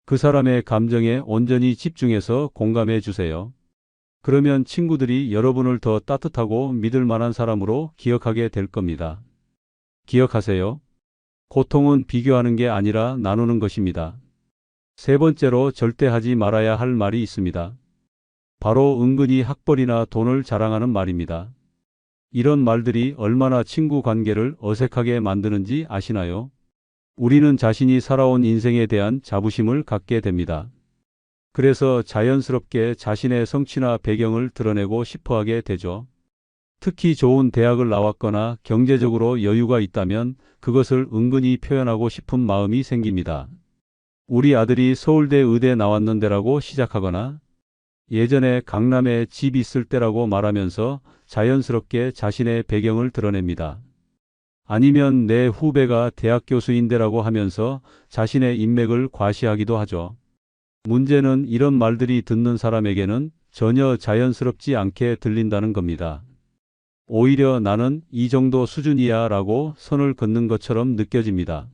그 사람의 감정에 온전히 집중해서 공감해 주세요. 그러면 친구들이 여러분을 더 따뜻하고 믿을 만한 사람으로 기억하게 될 겁니다. 기억하세요. 고통은 비교하는 게 아니라 나누는 것입니다. 세 번째로 절대 하지 말아야 할 말이 있습니다. 바로 은근히 학벌이나 돈을 자랑하는 말입니다. 이런 말들이 얼마나 친구 관계를 어색하게 만드는지 아시나요? 우리는 자신이 살아온 인생에 대한 자부심을 갖게 됩니다. 그래서 자연스럽게 자신의 성취나 배경을 드러내고 싶어 하게 되죠. 특히 좋은 대학을 나왔거나 경제적으로 여유가 있다면 그것을 은근히 표현하고 싶은 마음이 생깁니다. 우리 아들이 서울대 의대 나왔는데라고 시작하거나 예전에 강남에 집 있을 때라고 말하면서 자연스럽게 자신의 배경을 드러냅니다. 아니면 내 후배가 대학 교수인데라고 하면서 자신의 인맥을 과시하기도 하죠. 문제는 이런 말들이 듣는 사람에게는 전혀 자연스럽지 않게 들린다는 겁니다. 오히려 나는 이 정도 수준이야 라고 선을 긋는 것처럼 느껴집니다.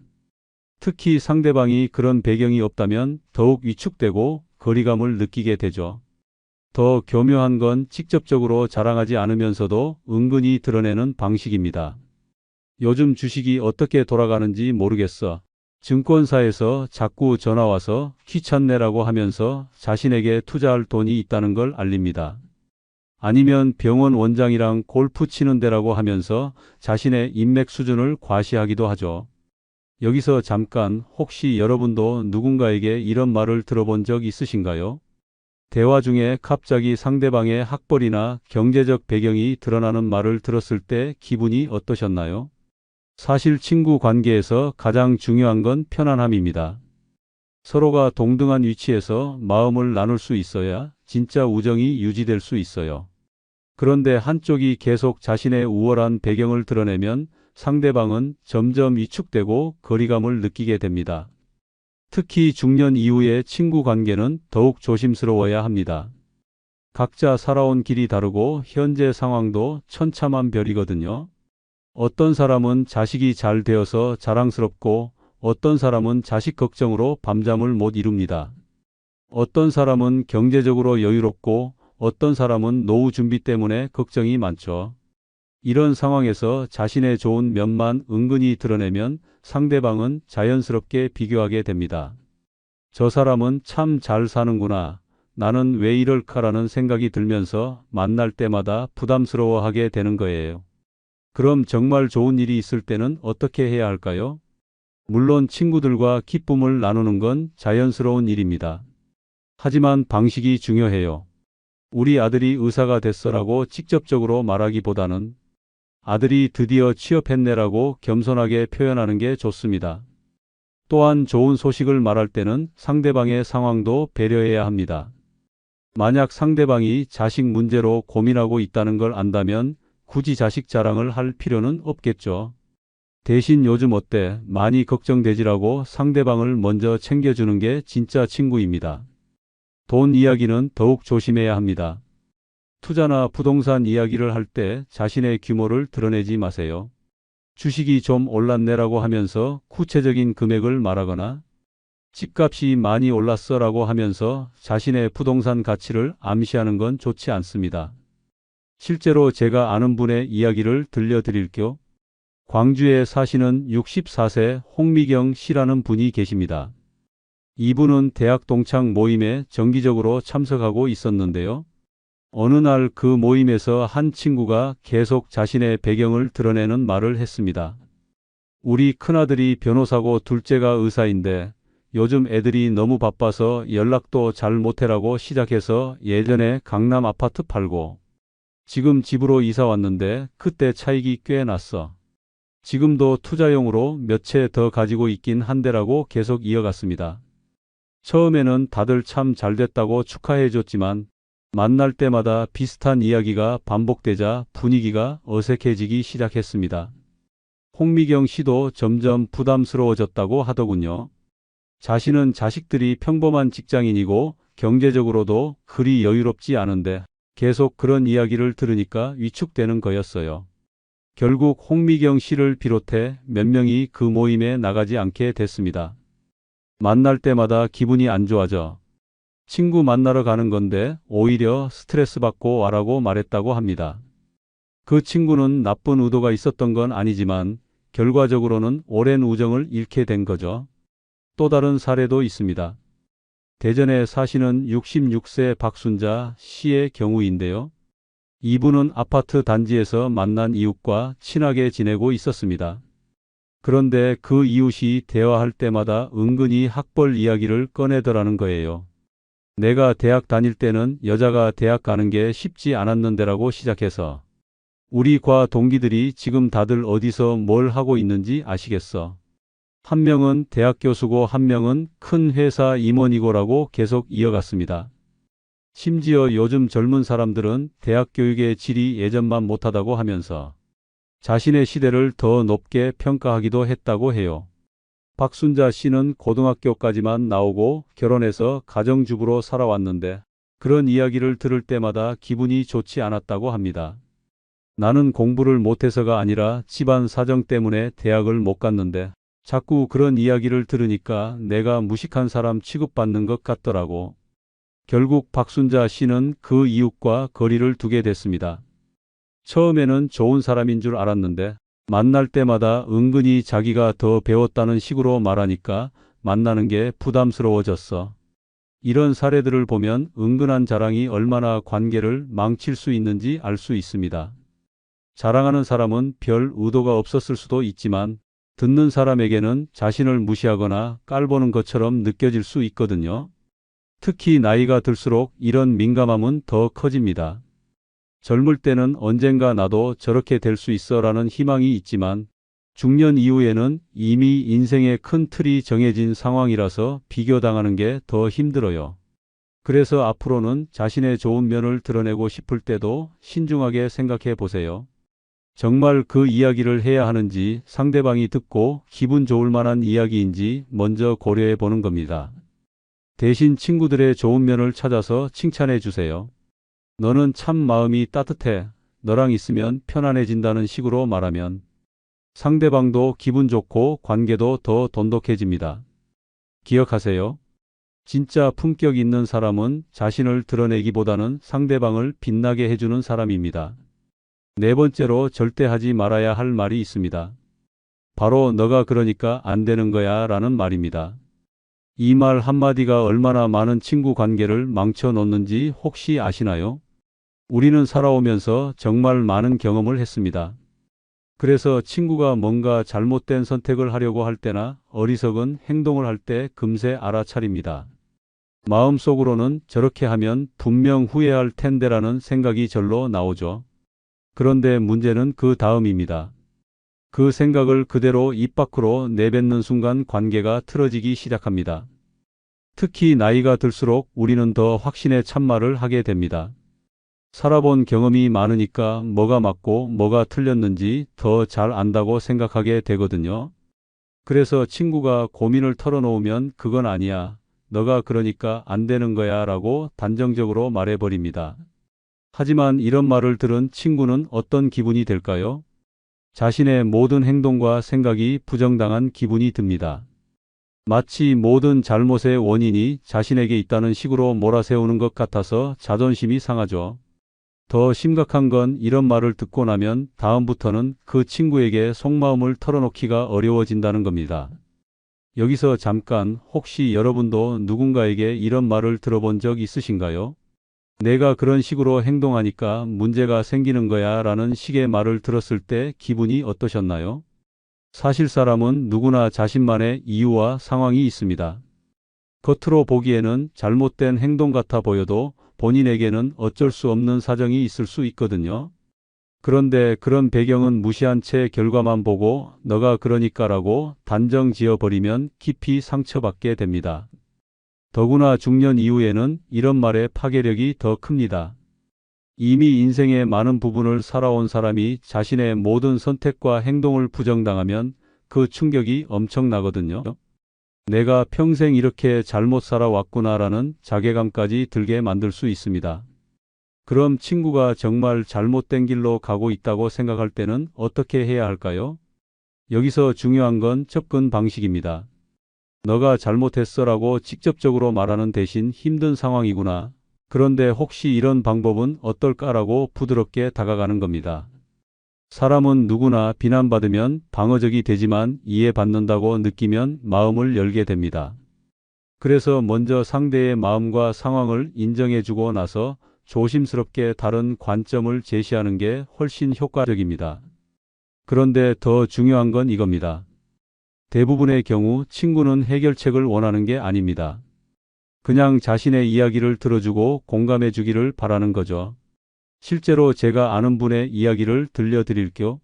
특히 상대방이 그런 배경이 없다면 더욱 위축되고 거리감을 느끼게 되죠. 더 교묘한 건 직접적으로 자랑하지 않으면서도 은근히 드러내는 방식입니다. 요즘 주식이 어떻게 돌아가는지 모르겠어. 증권사에서 자꾸 전화와서 귀찮네라고 하면서 자신에게 투자할 돈이 있다는 걸 알립니다. 아니면 병원 원장이랑 골프 치는 데라고 하면서 자신의 인맥 수준을 과시하기도 하죠. 여기서 잠깐 혹시 여러분도 누군가에게 이런 말을 들어본 적 있으신가요? 대화 중에 갑자기 상대방의 학벌이나 경제적 배경이 드러나는 말을 들었을 때 기분이 어떠셨나요? 사실 친구 관계에서 가장 중요한 건 편안함입니다. 서로가 동등한 위치에서 마음을 나눌 수 있어야 진짜 우정이 유지될 수 있어요. 그런데 한쪽이 계속 자신의 우월한 배경을 드러내면 상대방은 점점 위축되고 거리감을 느끼게 됩니다. 특히 중년 이후의 친구 관계는 더욱 조심스러워야 합니다. 각자 살아온 길이 다르고 현재 상황도 천차만별이거든요. 어떤 사람은 자식이 잘 되어서 자랑스럽고 어떤 사람은 자식 걱정으로 밤잠을 못 이룹니다. 어떤 사람은 경제적으로 여유롭고 어떤 사람은 노후 준비 때문에 걱정이 많죠. 이런 상황에서 자신의 좋은 면만 은근히 드러내면 상대방은 자연스럽게 비교하게 됩니다. 저 사람은 참 잘 사는구나. 나는 왜 이럴까라는 생각이 들면서 만날 때마다 부담스러워하게 되는 거예요. 그럼 정말 좋은 일이 있을 때는 어떻게 해야 할까요? 물론 친구들과 기쁨을 나누는 건 자연스러운 일입니다. 하지만 방식이 중요해요. 우리 아들이 의사가 됐어라고 직접적으로 말하기보다는 아들이 드디어 취업했네라고 겸손하게 표현하는 게 좋습니다. 또한 좋은 소식을 말할 때는 상대방의 상황도 배려해야 합니다. 만약 상대방이 자식 문제로 고민하고 있다는 걸 안다면 굳이 자식 자랑을 할 필요는 없겠죠. 대신 요즘 어때? 많이 걱정되지라고 상대방을 먼저 챙겨주는 게 진짜 친구입니다. 돈 이야기는 더욱 조심해야 합니다. 투자나 부동산 이야기를 할 때 자신의 규모를 드러내지 마세요. 주식이 좀 올랐네라고 하면서 구체적인 금액을 말하거나 집값이 많이 올랐어라고 하면서 자신의 부동산 가치를 암시하는 건 좋지 않습니다. 실제로 제가 아는 분의 이야기를 들려드릴게요. 광주에 사시는 64세 홍미경 씨라는 분이 계십니다. 이분은 대학 동창 모임에 정기적으로 참석하고 있었는데요. 어느 날 그 모임에서 한 친구가 계속 자신의 배경을 드러내는 말을 했습니다. 우리 큰아들이 변호사고 둘째가 의사인데 요즘 애들이 너무 바빠서 연락도 잘 못해라고 시작해서 예전에 강남 아파트 팔고 지금 집으로 이사 왔는데 그때 차익이 꽤 났어. 지금도 투자용으로 몇 채 더 가지고 있긴 한데라고 계속 이어갔습니다. 처음에는 다들 참 잘됐다고 축하해줬지만 만날 때마다 비슷한 이야기가 반복되자 분위기가 어색해지기 시작했습니다. 홍미경 씨도 점점 부담스러워졌다고 하더군요. 자신은 자식들이 평범한 직장인이고 경제적으로도 그리 여유롭지 않은데 계속 그런 이야기를 들으니까 위축되는 거였어요. 결국 홍미경 씨를 비롯해 몇 명이 그 모임에 나가지 않게 됐습니다. 만날 때마다 기분이 안 좋아져. 친구 만나러 가는 건데 오히려 스트레스 받고 와라고 말했다고 합니다. 그 친구는 나쁜 의도가 있었던 건 아니지만 결과적으로는 오랜 우정을 잃게 된 거죠. 또 다른 사례도 있습니다. 대전에 사시는 66세 박순자 씨의 경우인데요. 이분은 아파트 단지에서 만난 이웃과 친하게 지내고 있었습니다. 그런데 그 이웃이 대화할 때마다 은근히 학벌 이야기를 꺼내더라는 거예요. 내가 대학 다닐 때는 여자가 대학 가는 게 쉽지 않았는데라고 시작해서 우리 과 동기들이 지금 다들 어디서 뭘 하고 있는지 아시겠어? 한 명은 대학 교수고 한 명은 큰 회사 임원이고라고 계속 이어갔습니다. 심지어 요즘 젊은 사람들은 대학 교육의 질이 예전만 못하다고 하면서 자신의 시대를 더 높게 평가하기도 했다고 해요. 박순자 씨는 고등학교까지만 나오고 결혼해서 가정주부로 살아왔는데 그런 이야기를 들을 때마다 기분이 좋지 않았다고 합니다. 나는 공부를 못해서가 아니라 집안 사정 때문에 대학을 못 갔는데 자꾸 그런 이야기를 들으니까 내가 무식한 사람 취급받는 것 같더라고. 결국 박순자 씨는 그 이웃과 거리를 두게 됐습니다. 처음에는 좋은 사람인 줄 알았는데 만날 때마다 은근히 자기가 더 배웠다는 식으로 말하니까 만나는 게 부담스러워졌어. 이런 사례들을 보면 은근한 자랑이 얼마나 관계를 망칠 수 있는지 알 수 있습니다. 자랑하는 사람은 별 의도가 없었을 수도 있지만 듣는 사람에게는 자신을 무시하거나 깔보는 것처럼 느껴질 수 있거든요. 특히 나이가 들수록 이런 민감함은 더 커집니다. 젊을 때는 언젠가 나도 저렇게 될 수 있어라는 희망이 있지만 중년 이후에는 이미 인생의 큰 틀이 정해진 상황이라서 비교당하는 게 더 힘들어요. 그래서 앞으로는 자신의 좋은 면을 드러내고 싶을 때도 신중하게 생각해 보세요. 정말 그 이야기를 해야 하는지 상대방이 듣고 기분 좋을 만한 이야기인지 먼저 고려해 보는 겁니다. 대신 친구들의 좋은 면을 찾아서 칭찬해 주세요. 너는 참 마음이 따뜻해. 너랑 있으면 편안해진다는 식으로 말하면 상대방도 기분 좋고 관계도 더 돈독해집니다. 기억하세요. 진짜 품격 있는 사람은 자신을 드러내기보다는 상대방을 빛나게 해주는 사람입니다. 네 번째로 절대 하지 말아야 할 말이 있습니다. 바로 너가 그러니까 안 되는 거야 라는 말입니다. 이 말 한마디가 얼마나 많은 친구 관계를 망쳐 놓는지 혹시 아시나요? 우리는 살아오면서 정말 많은 경험을 했습니다. 그래서 친구가 뭔가 잘못된 선택을 하려고 할 때나 어리석은 행동을 할 때 금세 알아차립니다. 마음속으로는 저렇게 하면 분명 후회할 텐데라는 생각이 절로 나오죠. 그런데 문제는 그 다음입니다. 그 생각을 그대로 입 밖으로 내뱉는 순간 관계가 틀어지기 시작합니다. 특히 나이가 들수록 우리는 더 확신의 참말을 하게 됩니다. 살아본 경험이 많으니까 뭐가 맞고 뭐가 틀렸는지 더 잘 안다고 생각하게 되거든요. 그래서 친구가 고민을 털어놓으면 그건 아니야. 너가 그러니까 안 되는 거야 라고 단정적으로 말해버립니다. 하지만 이런 말을 들은 친구는 어떤 기분이 될까요? 자신의 모든 행동과 생각이 부정당한 기분이 듭니다. 마치 모든 잘못의 원인이 자신에게 있다는 식으로 몰아세우는 것 같아서 자존심이 상하죠. 더 심각한 건 이런 말을 듣고 나면 다음부터는 그 친구에게 속마음을 털어놓기가 어려워진다는 겁니다. 여기서 잠깐 혹시 여러분도 누군가에게 이런 말을 들어본 적 있으신가요? 내가 그런 식으로 행동하니까 문제가 생기는 거야 라는 식의 말을 들었을 때 기분이 어떠셨나요? 사실 사람은 누구나 자신만의 이유와 상황이 있습니다. 겉으로 보기에는 잘못된 행동 같아 보여도 본인에게는 어쩔 수 없는 사정이 있을 수 있거든요. 그런데 그런 배경은 무시한 채 결과만 보고 너가 그러니까라고 단정 지어버리면 깊이 상처받게 됩니다. 더구나 중년 이후에는 이런 말의 파괴력이 더 큽니다. 이미 인생의 많은 부분을 살아온 사람이 자신의 모든 선택과 행동을 부정당하면 그 충격이 엄청나거든요. 내가 평생 이렇게 잘못 살아왔구나라는 자괴감까지 들게 만들 수 있습니다. 그럼 친구가 정말 잘못된 길로 가고 있다고 생각할 때는 어떻게 해야 할까요? 여기서 중요한 건 접근 방식입니다. 너가 잘못했어라고 직접적으로 말하는 대신 힘든 상황이구나. 그런데 혹시 이런 방법은 어떨까라고 부드럽게 다가가는 겁니다. 사람은 누구나 비난받으면 방어적이 되지만 이해받는다고 느끼면 마음을 열게 됩니다. 그래서 먼저 상대의 마음과 상황을 인정해주고 나서 조심스럽게 다른 관점을 제시하는 게 훨씬 효과적입니다. 그런데 더 중요한 건 이겁니다. 대부분의 경우 친구는 해결책을 원하는 게 아닙니다. 그냥 자신의 이야기를 들어주고 공감해 주기를 바라는 거죠. 실제로 제가 아는 분의 이야기를 들려드릴게요.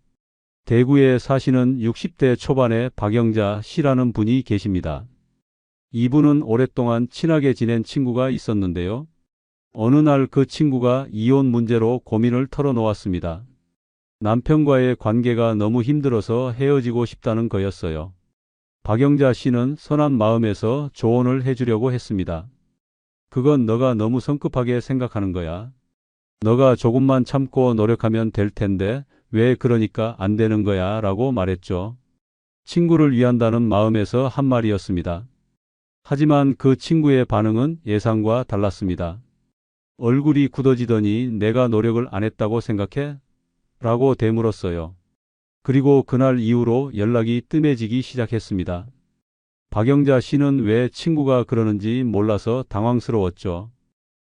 대구에 사시는 60대 초반의 박영자 씨라는 분이 계십니다. 이분은 오랫동안 친하게 지낸 친구가 있었는데요. 어느 날 그 친구가 이혼 문제로 고민을 털어놓았습니다. 남편과의 관계가 너무 힘들어서 헤어지고 싶다는 거였어요. 박영자 씨는 선한 마음에서 조언을 해주려고 했습니다. 그건 너가 너무 성급하게 생각하는 거야. 너가 조금만 참고 노력하면 될 텐데 왜 그러니까 안 되는 거야 라고 말했죠. 친구를 위한다는 마음에서 한 말이었습니다. 하지만 그 친구의 반응은 예상과 달랐습니다. 얼굴이 굳어지더니 내가 노력을 안 했다고 생각해? 라고 되물었어요. 그리고 그날 이후로 연락이 뜸해지기 시작했습니다. 박영자 씨는 왜 친구가 그러는지 몰라서 당황스러웠죠.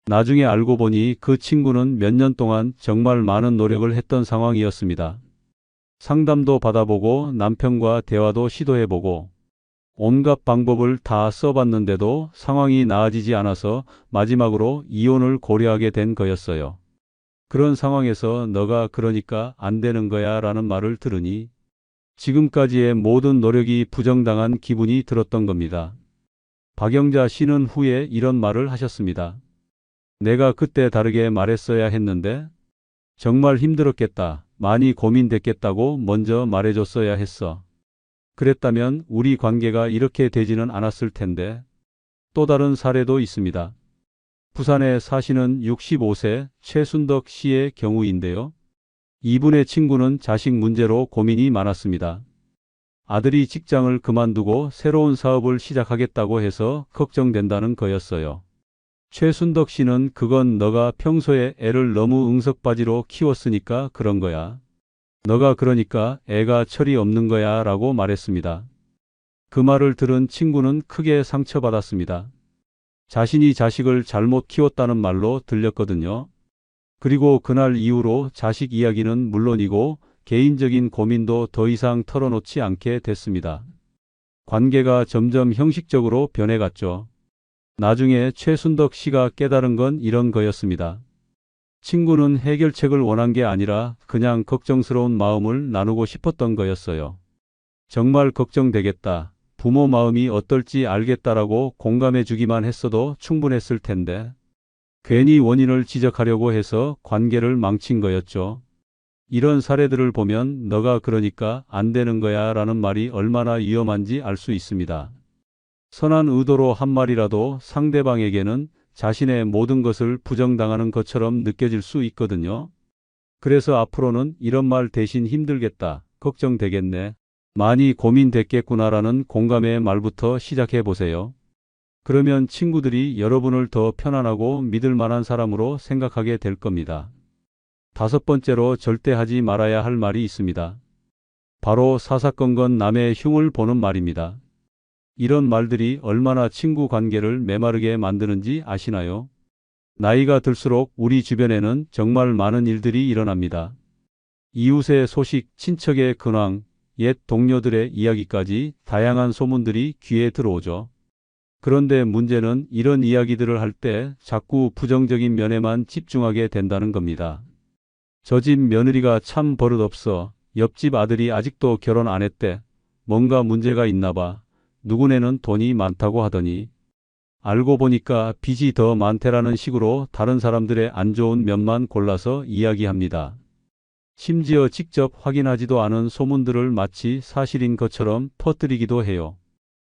나중에 알고 보니 그 친구는 몇 년 동안 정말 많은 노력을 했던 상황이었습니다. 상담도 받아보고 남편과 대화도 시도해보고 온갖 방법을 다 써봤는데도 상황이 나아지지 않아서 마지막으로 이혼을 고려하게 된 거였어요. 그런 상황에서 너가 그러니까 안 되는 거야 라는 말을 들으니 지금까지의 모든 노력이 부정당한 기분이 들었던 겁니다. 박영자 씨는 후에 이런 말을 하셨습니다. 내가 그때 다르게 말했어야 했는데 정말 힘들었겠다. 많이 고민됐겠다고 먼저 말해줬어야 했어. 그랬다면 우리 관계가 이렇게 되지는 않았을 텐데. 또 다른 사례도 있습니다. 부산에 사시는 65세 최순덕 씨의 경우인데요. 이분의 친구는 자식 문제로 고민이 많았습니다. 아들이 직장을 그만두고 새로운 사업을 시작하겠다고 해서 걱정된다는 거였어요. 최순덕 씨는 그건 너가 평소에 애를 너무 응석바지로 키웠으니까 그런 거야. 너가 그러니까 애가 철이 없는 거야 라고 말했습니다. 그 말을 들은 친구는 크게 상처받았습니다. 자신이 자식을 잘못 키웠다는 말로 들렸거든요. 그리고 그날 이후로 자식 이야기는 물론이고 개인적인 고민도 더 이상 털어놓지 않게 됐습니다. 관계가 점점 형식적으로 변해갔죠. 나중에 최순덕 씨가 깨달은 건 이런 거였습니다. 친구는 해결책을 원한 게 아니라 그냥 걱정스러운 마음을 나누고 싶었던 거였어요. 정말 걱정되겠다. 부모 마음이 어떨지 알겠다라고 공감해 주기만 했어도 충분했을 텐데 괜히 원인을 지적하려고 해서 관계를 망친 거였죠. 이런 사례들을 보면 너가 그러니까 안 되는 거야 라는 말이 얼마나 위험한지 알 수 있습니다. 선한 의도로 한 말이라도 상대방에게는 자신의 모든 것을 부정당하는 것처럼 느껴질 수 있거든요. 그래서 앞으로는 이런 말 대신 힘들겠다, 걱정되겠네, 많이 고민됐겠구나라는 공감의 말부터 시작해 보세요. 그러면 친구들이 여러분을 더 편안하고 믿을 만한 사람으로 생각하게 될 겁니다. 5번째로 절대 하지 말아야 할 말이 있습니다. 바로 사사건건 남의 흉을 보는 말입니다. 이런 말들이 얼마나 친구 관계를 메마르게 만드는지 아시나요? 나이가 들수록 우리 주변에는 정말 많은 일들이 일어납니다. 이웃의 소식, 친척의 근황, 옛 동료들의 이야기까지 다양한 소문들이 귀에 들어오죠. 그런데 문제는 이런 이야기들을 할 때 자꾸 부정적인 면에만 집중하게 된다는 겁니다. 저 집 며느리가 참 버릇없어. 옆집 아들이 아직도 결혼 안 했대. 뭔가 문제가 있나 봐. 누구네는 돈이 많다고 하더니. 알고 보니까 빚이 더 많대라는 식으로 다른 사람들의 안 좋은 면만 골라서 이야기합니다. 심지어 직접 확인하지도 않은 소문들을 마치 사실인 것처럼 퍼뜨리기도 해요.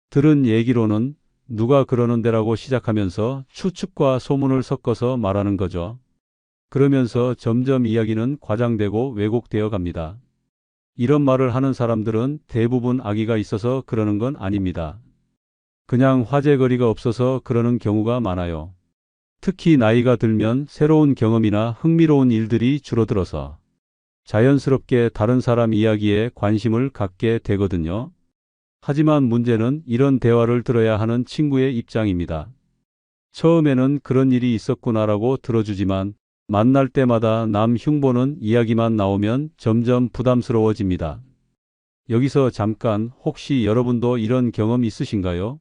들은 얘기로는 누가 그러는데라고 시작하면서 추측과 소문을 섞어서 말하는 거죠. 그러면서 점점 이야기는 과장되고 왜곡되어 갑니다. 이런 말을 하는 사람들은 대부분 악의가 있어서 그러는 건 아닙니다. 그냥 화제거리가 없어서 그러는 경우가 많아요. 특히 나이가 들면 새로운 경험이나 흥미로운 일들이 줄어들어서 자연스럽게 다른 사람 이야기에 관심을 갖게 되거든요. 하지만 문제는 이런 대화를 들어야 하는 친구의 입장입니다. 처음에는 그런 일이 있었구나라고 들어주지만 만날 때마다 남 흉보는 이야기만 나오면 점점 부담스러워집니다. 여기서 잠깐 혹시 여러분도 이런 경험 있으신가요?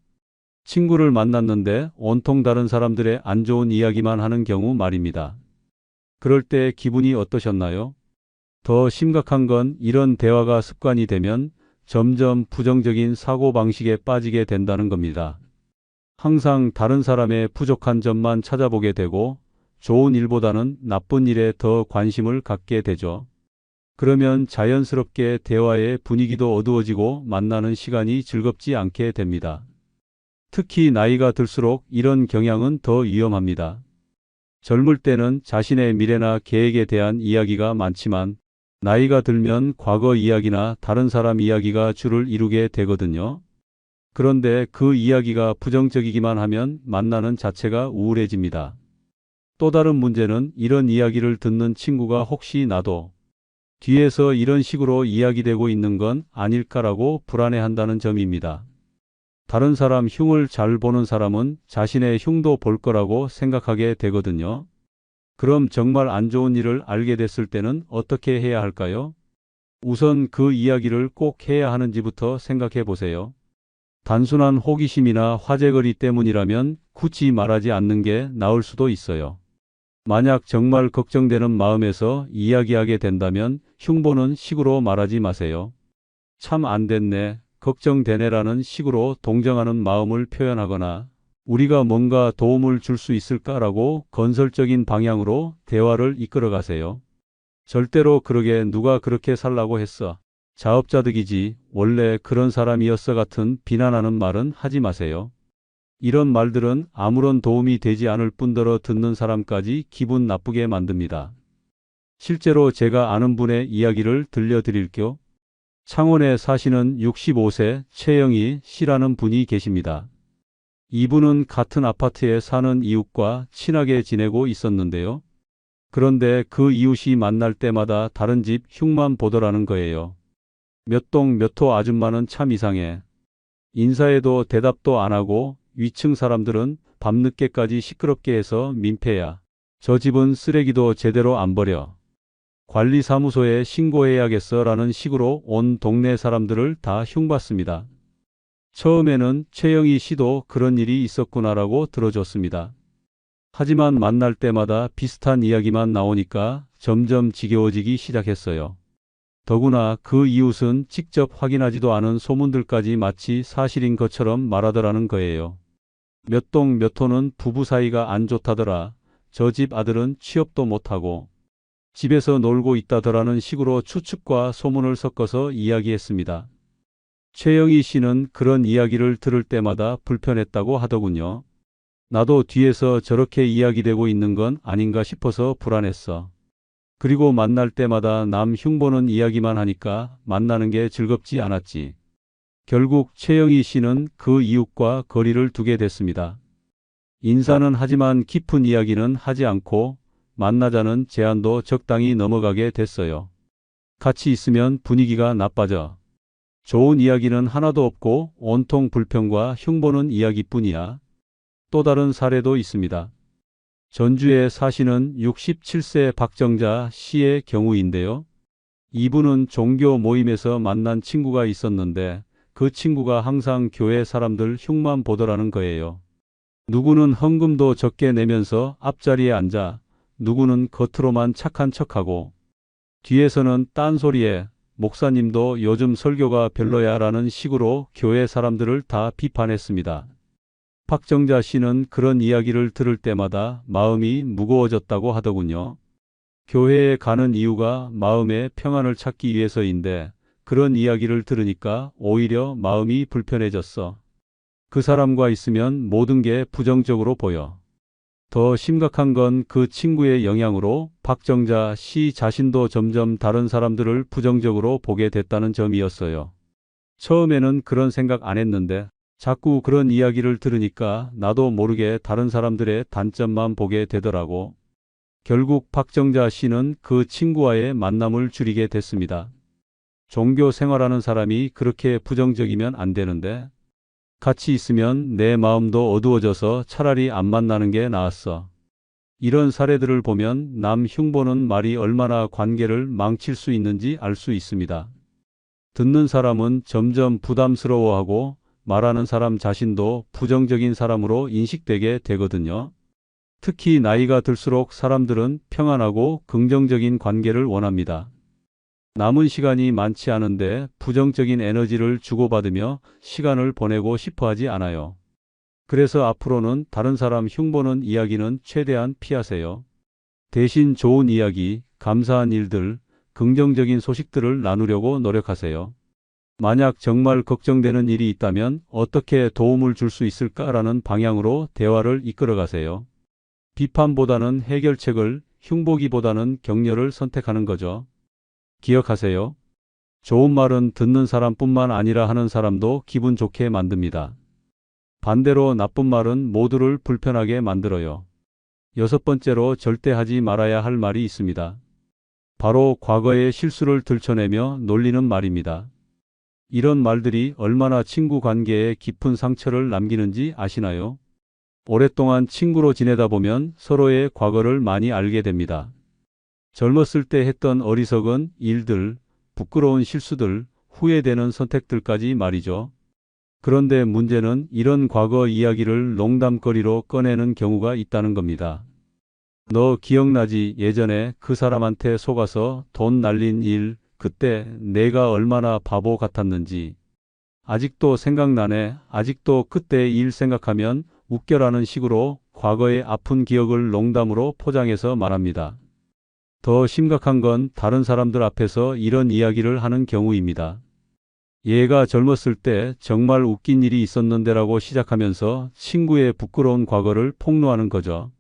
친구를 만났는데 온통 다른 사람들의 안 좋은 이야기만 하는 경우 말입니다. 그럴 때 기분이 어떠셨나요? 더 심각한 건 이런 대화가 습관이 되면 점점 부정적인 사고방식에 빠지게 된다는 겁니다. 항상 다른 사람의 부족한 점만 찾아보게 되고 좋은 일보다는 나쁜 일에 더 관심을 갖게 되죠. 그러면 자연스럽게 대화의 분위기도 어두워지고 만나는 시간이 즐겁지 않게 됩니다. 특히 나이가 들수록 이런 경향은 더 위험합니다. 젊을 때는 자신의 미래나 계획에 대한 이야기가 많지만 나이가 들면 과거 이야기나 다른 사람 이야기가 주를 이루게 되거든요. 그런데 그 이야기가 부정적이기만 하면 만나는 자체가 우울해집니다. 또 다른 문제는 이런 이야기를 듣는 친구가 혹시 나도 뒤에서 이런 식으로 이야기되고 있는 건 아닐까라고 불안해한다는 점입니다. 다른 사람 흉을 잘 보는 사람은 자신의 흉도 볼 거라고 생각하게 되거든요. 그럼 정말 안 좋은 일을 알게 됐을 때는 어떻게 해야 할까요? 우선 그 이야기를 꼭 해야 하는지부터 생각해 보세요. 단순한 호기심이나 화제거리 때문이라면 굳이 말하지 않는 게 나을 수도 있어요. 만약 정말 걱정되는 마음에서 이야기하게 된다면 흉보는 식으로 말하지 마세요. 참 안 됐네, 걱정되네라는 식으로 동정하는 마음을 표현하거나 우리가 뭔가 도움을 줄 수 있을까라고 건설적인 방향으로 대화를 이끌어 가세요. 절대로 그러게 누가 그렇게 살라고 했어. 자업자득이지 원래 그런 사람이었어 같은 비난하는 말은 하지 마세요. 이런 말들은 아무런 도움이 되지 않을 뿐더러 듣는 사람까지 기분 나쁘게 만듭니다. 실제로 제가 아는 분의 이야기를 들려드릴게요. 창원에 사시는 65세 최영희 씨라는 분이 계십니다. 이분은 같은 아파트에 사는 이웃과 친하게 지내고 있었는데요. 그런데 그 이웃이 만날 때마다 다른 집 흉만 보더라는 거예요. 몇 동 몇 호 아줌마는 참 이상해. 인사해도 대답도 안 하고 위층 사람들은 밤늦게까지 시끄럽게 해서 민폐야. 저 집은 쓰레기도 제대로 안 버려. 관리사무소에 신고해야겠어 라는 식으로 온 동네 사람들을 다 흉봤습니다. 처음에는 최영희 씨도 그런 일이 있었구나라고 들어줬습니다. 하지만 만날 때마다 비슷한 이야기만 나오니까 점점 지겨워지기 시작했어요. 더구나 그 이웃은 직접 확인하지도 않은 소문들까지 마치 사실인 것처럼 말하더라는 거예요. 몇 동 몇 호는 부부 사이가 안 좋다더라. 저 집 아들은 취업도 못하고 집에서 놀고 있다더라는 식으로 추측과 소문을 섞어서 이야기했습니다. 최영희 씨는 그런 이야기를 들을 때마다 불편했다고 하더군요. 나도 뒤에서 저렇게 이야기되고 있는 건 아닌가 싶어서 불안했어. 그리고 만날 때마다 남 흉보는 이야기만 하니까 만나는 게 즐겁지 않았지. 결국 최영희 씨는 그 이웃과 거리를 두게 됐습니다. 인사는 하지만 깊은 이야기는 하지 않고 만나자는 제안도 적당히 넘어가게 됐어요. 같이 있으면 분위기가 나빠져. 좋은 이야기는 하나도 없고 온통 불평과 흉보는 이야기뿐이야. 또 다른 사례도 있습니다. 전주에 사시는 67세 박정자 씨의 경우인데요. 이분은 종교 모임에서 만난 친구가 있었는데 그 친구가 항상 교회 사람들 흉만 보더라는 거예요. 누구는 헌금도 적게 내면서 앞자리에 앉아, 누구는 겉으로만 착한 척하고, 뒤에서는 딴소리에 목사님도 요즘 설교가 별로야 라는 식으로 교회 사람들을 다 비판했습니다. 박정자 씨는 그런 이야기를 들을 때마다 마음이 무거워졌다고 하더군요. 교회에 가는 이유가 마음의 평안을 찾기 위해서인데 그런 이야기를 들으니까 오히려 마음이 불편해졌어. 그 사람과 있으면 모든 게 부정적으로 보여. 더 심각한 건 그 친구의 영향으로 박정자 씨 자신도 점점 다른 사람들을 부정적으로 보게 됐다는 점이었어요. 처음에는 그런 생각 안 했는데 자꾸 그런 이야기를 들으니까 나도 모르게 다른 사람들의 단점만 보게 되더라고. 결국 박정자 씨는 그 친구와의 만남을 줄이게 됐습니다. 종교 생활하는 사람이 그렇게 부정적이면 안 되는데 같이 있으면 내 마음도 어두워져서 차라리 안 만나는 게 나았어. 이런 사례들을 보면 남 흉보는 말이 얼마나 관계를 망칠 수 있는지 알 수 있습니다. 듣는 사람은 점점 부담스러워하고 말하는 사람 자신도 부정적인 사람으로 인식되게 되거든요. 특히 나이가 들수록 사람들은 평안하고 긍정적인 관계를 원합니다. 남은 시간이 많지 않은데 부정적인 에너지를 주고받으며 시간을 보내고 싶어 하지 않아요. 그래서 앞으로는 다른 사람 흉보는 이야기는 최대한 피하세요. 대신 좋은 이야기, 감사한 일들, 긍정적인 소식들을 나누려고 노력하세요. 만약 정말 걱정되는 일이 있다면 어떻게 도움을 줄 수 있을까라는 방향으로 대화를 이끌어가세요. 비판보다는 해결책을, 흉보기보다는 격려를 선택하는 거죠. 기억하세요. 좋은 말은 듣는 사람뿐만 아니라 하는 사람도 기분 좋게 만듭니다. 반대로 나쁜 말은 모두를 불편하게 만들어요. 6번째로 절대 하지 말아야 할 말이 있습니다. 바로 과거의 실수를 들춰내며 놀리는 말입니다. 이런 말들이 얼마나 친구 관계에 깊은 상처를 남기는지 아시나요? 오랫동안 친구로 지내다 보면 서로의 과거를 많이 알게 됩니다. 젊었을 때 했던 어리석은 일들, 부끄러운 실수들, 후회되는 선택들까지 말이죠. 그런데 문제는 이런 과거 이야기를 농담거리로 꺼내는 경우가 있다는 겁니다. 너 기억나지? 예전에 그 사람한테 속아서 돈 날린 일, 그때 내가 얼마나 바보 같았는지. 아직도 생각나네. 아직도 그때 일 생각하면 웃겨라는 식으로 과거의 아픈 기억을 농담으로 포장해서 말합니다. 더 심각한 건 다른 사람들 앞에서 이런 이야기를 하는 경우입니다. 얘가 젊었을 때 정말 웃긴 일이 있었는데라고 시작하면서 친구의 부끄러운 과거를 폭로하는 거죠.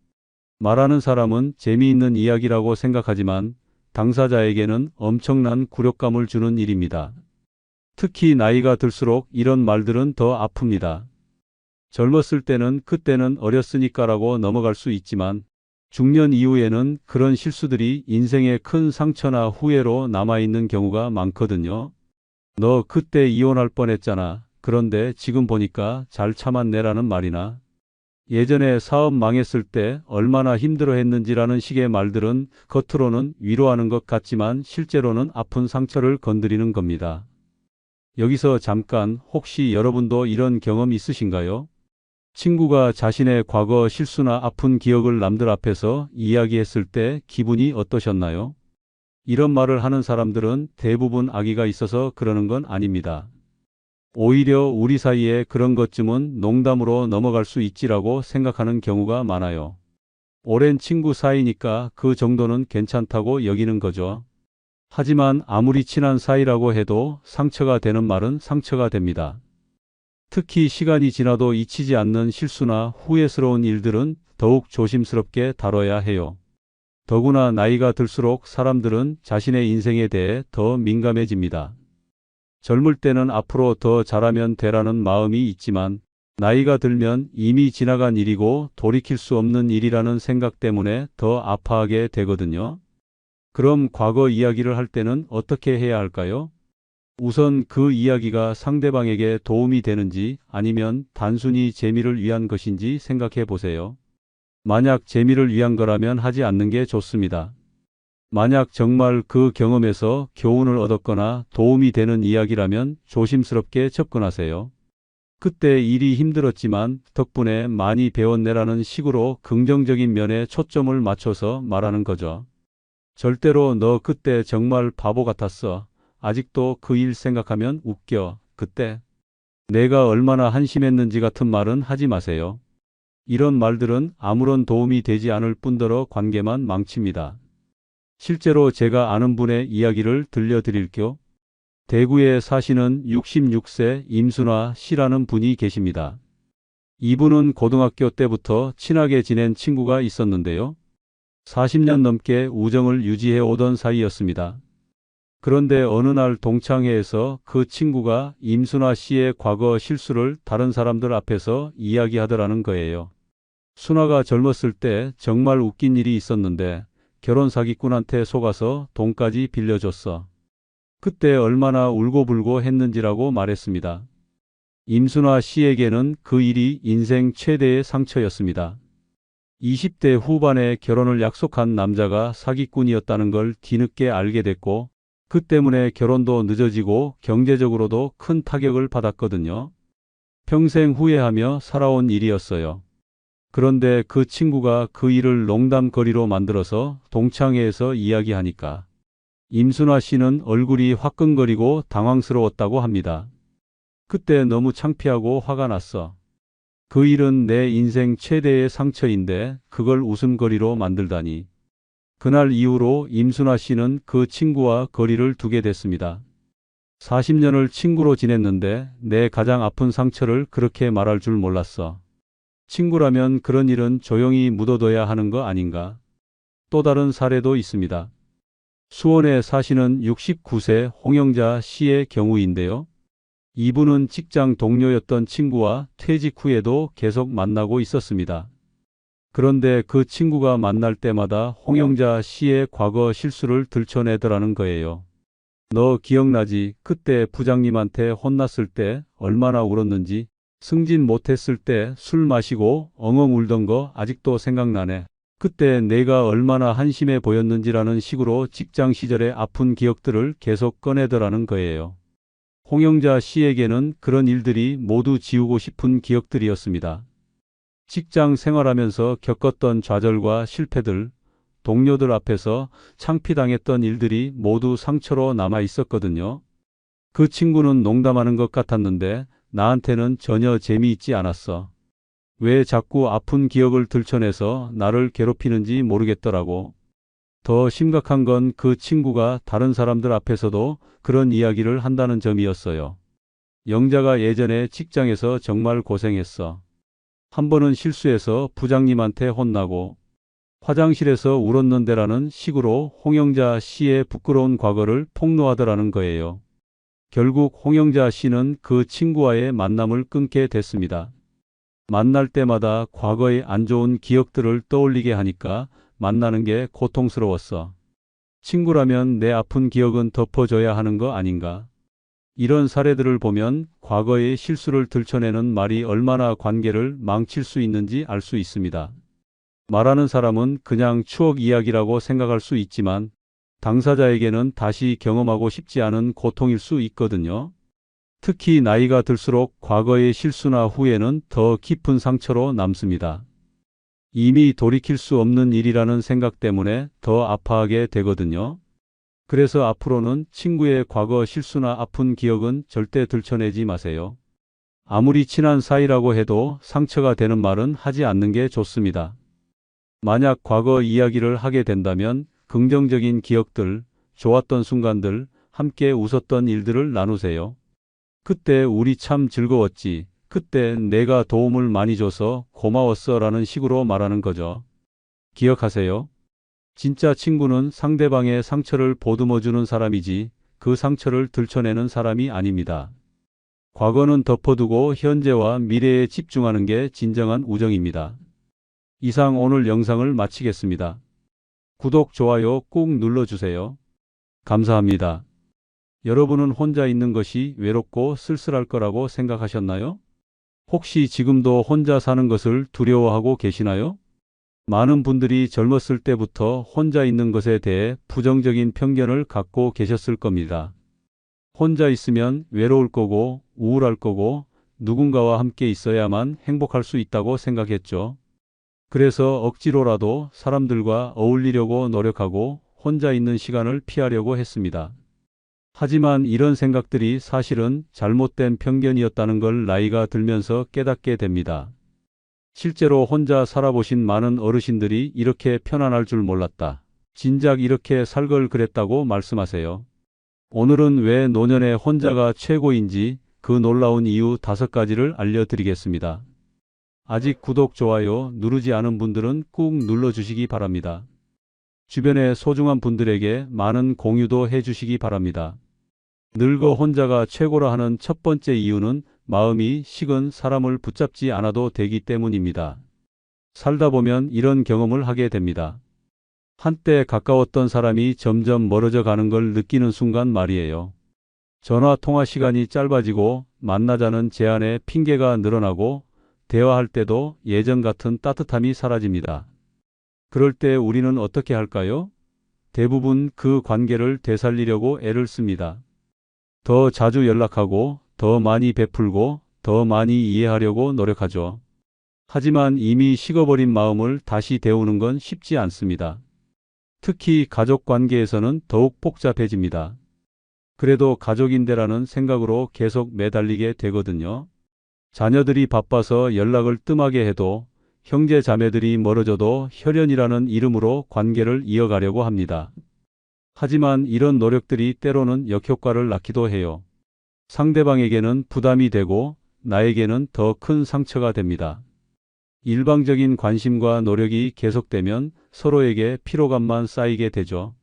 말하는 사람은 재미있는 이야기라고 생각하지만 당사자에게는 엄청난 굴욕감을 주는 일입니다. 특히 나이가 들수록 이런 말들은 더 아픕니다. 젊었을 때는 그때는 어렸으니까라고 넘어갈 수 있지만 중년 이후에는 그런 실수들이 인생의 큰 상처나 후회로 남아있는 경우가 많거든요. 너 그때 이혼할 뻔했잖아. 그런데 지금 보니까 잘 참았네라는 말이나 예전에 사업 망했을 때 얼마나 힘들어했는지라는 식의 말들은 겉으로는 위로하는 것 같지만 실제로는 아픈 상처를 건드리는 겁니다. 여기서 잠깐 혹시 여러분도 이런 경험 있으신가요? 친구가 자신의 과거 실수나 아픈 기억을 남들 앞에서 이야기했을 때 기분이 어떠셨나요? 이런 말을 하는 사람들은 대부분 악의가 있어서 그러는 건 아닙니다. 오히려 우리 사이에 그런 것쯤은 농담으로 넘어갈 수 있지라고 생각하는 경우가 많아요. 오랜 친구 사이니까 그 정도는 괜찮다고 여기는 거죠. 하지만 아무리 친한 사이라고 해도 상처가 되는 말은 상처가 됩니다. 특히 시간이 지나도 잊히지 않는 실수나 후회스러운 일들은 더욱 조심스럽게 다뤄야 해요. 더구나 나이가 들수록 사람들은 자신의 인생에 대해 더 민감해집니다. 젊을 때는 앞으로 더 잘하면 되라는 마음이 있지만 나이가 들면 이미 지나간 일이고 돌이킬 수 없는 일이라는 생각 때문에 더 아파하게 되거든요. 그럼 과거 이야기를 할 때는 어떻게 해야 할까요? 우선 그 이야기가 상대방에게 도움이 되는지 아니면 단순히 재미를 위한 것인지 생각해 보세요. 만약 재미를 위한 거라면 하지 않는 게 좋습니다. 만약 정말 그 경험에서 교훈을 얻었거나 도움이 되는 이야기라면 조심스럽게 접근하세요. 그때 일이 힘들었지만 덕분에 많이 배웠네라는 식으로 긍정적인 면에 초점을 맞춰서 말하는 거죠. 절대로 너 그때 정말 바보 같았어. 아직도 그 일 생각하면 웃겨. 그때 내가 얼마나 한심했는지 같은 말은 하지 마세요. 이런 말들은 아무런 도움이 되지 않을 뿐더러 관계만 망칩니다. 실제로 제가 아는 분의 이야기를 들려드릴게요. 대구에 사시는 66세 임순화 씨라는 분이 계십니다. 이분은 고등학교 때부터 친하게 지낸 친구가 있었는데요. 40년 넘게 우정을 유지해 오던 사이였습니다. 그런데 어느 날 동창회에서 그 친구가 임순화 씨의 과거 실수를 다른 사람들 앞에서 이야기하더라는 거예요. 순화가 젊었을 때 정말 웃긴 일이 있었는데 결혼 사기꾼한테 속아서 돈까지 빌려줬어. 그때 얼마나 울고불고 했는지라고 말했습니다. 임순화 씨에게는 그 일이 인생 최대의 상처였습니다. 20대 후반에 결혼을 약속한 남자가 사기꾼이었다는 걸 뒤늦게 알게 됐고 그 때문에 결혼도 늦어지고 경제적으로도 큰 타격을 받았거든요. 평생 후회하며 살아온 일이었어요. 그런데 그 친구가 그 일을 농담거리로 만들어서 동창회에서 이야기하니까 임순화 씨는 얼굴이 화끈거리고 당황스러웠다고 합니다. 그때 너무 창피하고 화가 났어. 그 일은 내 인생 최대의 상처인데 그걸 웃음거리로 만들다니. 그날 이후로 임순화 씨는 그 친구와 거리를 두게 됐습니다. 40년을 친구로 지냈는데 내 가장 아픈 상처를 그렇게 말할 줄 몰랐어. 친구라면 그런 일은 조용히 묻어둬야 하는 거 아닌가? 또 다른 사례도 있습니다. 수원에 사시는 69세 홍영자 씨의 경우인데요. 이분은 직장 동료였던 친구와 퇴직 후에도 계속 만나고 있었습니다. 그런데 그 친구가 만날 때마다 홍영자 씨의 과거 실수를 들춰내더라는 거예요. 너 기억나지? 그때 부장님한테 혼났을 때 얼마나 울었는지, 승진 못했을 때 술 마시고 엉엉 울던 거 아직도 생각나네. 그때 내가 얼마나 한심해 보였는지라는 식으로 직장 시절의 아픈 기억들을 계속 꺼내더라는 거예요. 홍영자 씨에게는 그런 일들이 모두 지우고 싶은 기억들이었습니다. 직장 생활하면서 겪었던 좌절과 실패들, 동료들 앞에서 창피당했던 일들이 모두 상처로 남아 있었거든요. 그 친구는 농담하는 것 같았는데 나한테는 전혀 재미있지 않았어. 왜 자꾸 아픈 기억을 들춰내서 나를 괴롭히는지 모르겠더라고. 더 심각한 건 그 친구가 다른 사람들 앞에서도 그런 이야기를 한다는 점이었어요. 영자가 예전에 직장에서 정말 고생했어. 한 번은 실수해서 부장님한테 혼나고 화장실에서 울었는데라는 식으로 홍영자 씨의 부끄러운 과거를 폭로하더라는 거예요. 결국 홍영자 씨는 그 친구와의 만남을 끊게 됐습니다. 만날 때마다 과거의 안 좋은 기억들을 떠올리게 하니까 만나는 게 고통스러웠어. 친구라면 내 아픈 기억은 덮어줘야 하는 거 아닌가? 이런 사례들을 보면 과거의 실수를 들춰내는 말이 얼마나 관계를 망칠 수 있는지 알 수 있습니다. 말하는 사람은 그냥 추억 이야기라고 생각할 수 있지만 당사자에게는 다시 경험하고 싶지 않은 고통일 수 있거든요. 특히 나이가 들수록 과거의 실수나 후회는 더 깊은 상처로 남습니다. 이미 돌이킬 수 없는 일이라는 생각 때문에 더 아파하게 되거든요. 그래서 앞으로는 친구의 과거 실수나 아픈 기억은 절대 들춰내지 마세요. 아무리 친한 사이라고 해도 상처가 되는 말은 하지 않는 게 좋습니다. 만약 과거 이야기를 하게 된다면 긍정적인 기억들, 좋았던 순간들, 함께 웃었던 일들을 나누세요. 그때 우리 참 즐거웠지. 그때 내가 도움을 많이 줘서 고마웠어 라는 식으로 말하는 거죠. 기억하세요. 진짜 친구는 상대방의 상처를 보듬어주는 사람이지 그 상처를 들춰내는 사람이 아닙니다. 과거는 덮어두고 현재와 미래에 집중하는 게 진정한 우정입니다. 이상 오늘 영상을 마치겠습니다. 구독, 좋아요 꾹 눌러주세요. 감사합니다. 여러분은 혼자 있는 것이 외롭고 쓸쓸할 거라고 생각하셨나요? 혹시 지금도 혼자 사는 것을 두려워하고 계시나요? 많은 분들이 젊었을 때부터 혼자 있는 것에 대해 부정적인 편견을 갖고 계셨을 겁니다. 혼자 있으면 외로울 거고 우울할 거고 누군가와 함께 있어야만 행복할 수 있다고 생각했죠. 그래서 억지로라도 사람들과 어울리려고 노력하고 혼자 있는 시간을 피하려고 했습니다. 하지만 이런 생각들이 사실은 잘못된 편견이었다는 걸 나이가 들면서 깨닫게 됩니다. 실제로 혼자 살아보신 많은 어르신들이 이렇게 편안할 줄 몰랐다. 진작 이렇게 살 걸 그랬다고 말씀하세요. 오늘은 왜 노년의 혼자가 최고인지 그 놀라운 이유 5가지를 알려드리겠습니다. 아직 구독, 좋아요 누르지 않은 분들은 꾹 눌러주시기 바랍니다. 주변의 소중한 분들에게 많은 공유도 해주시기 바랍니다. 늙어 혼자가 최고라 하는 첫 번째 이유는 마음이 식은 사람을 붙잡지 않아도 되기 때문입니다. 살다 보면 이런 경험을 하게 됩니다. 한때 가까웠던 사람이 점점 멀어져 가는 걸 느끼는 순간 말이에요. 전화 통화 시간이 짧아지고 만나자는 제안에 핑계가 늘어나고 대화할 때도 예전 같은 따뜻함이 사라집니다. 그럴 때 우리는 어떻게 할까요? 대부분 그 관계를 되살리려고 애를 씁니다. 더 자주 연락하고 더 많이 베풀고 더 많이 이해하려고 노력하죠. 하지만 이미 식어버린 마음을 다시 데우는 건 쉽지 않습니다. 특히 가족 관계에서는 더욱 복잡해집니다. 그래도 가족인데라는 생각으로 계속 매달리게 되거든요. 자녀들이 바빠서 연락을 뜸하게 해도 형제 자매들이 멀어져도 혈연이라는 이름으로 관계를 이어가려고 합니다. 하지만 이런 노력들이 때로는 역효과를 낳기도 해요. 상대방에게는 부담이 되고 나에게는 더 큰 상처가 됩니다. 일방적인 관심과 노력이 계속되면 서로에게 피로감만 쌓이게 되죠.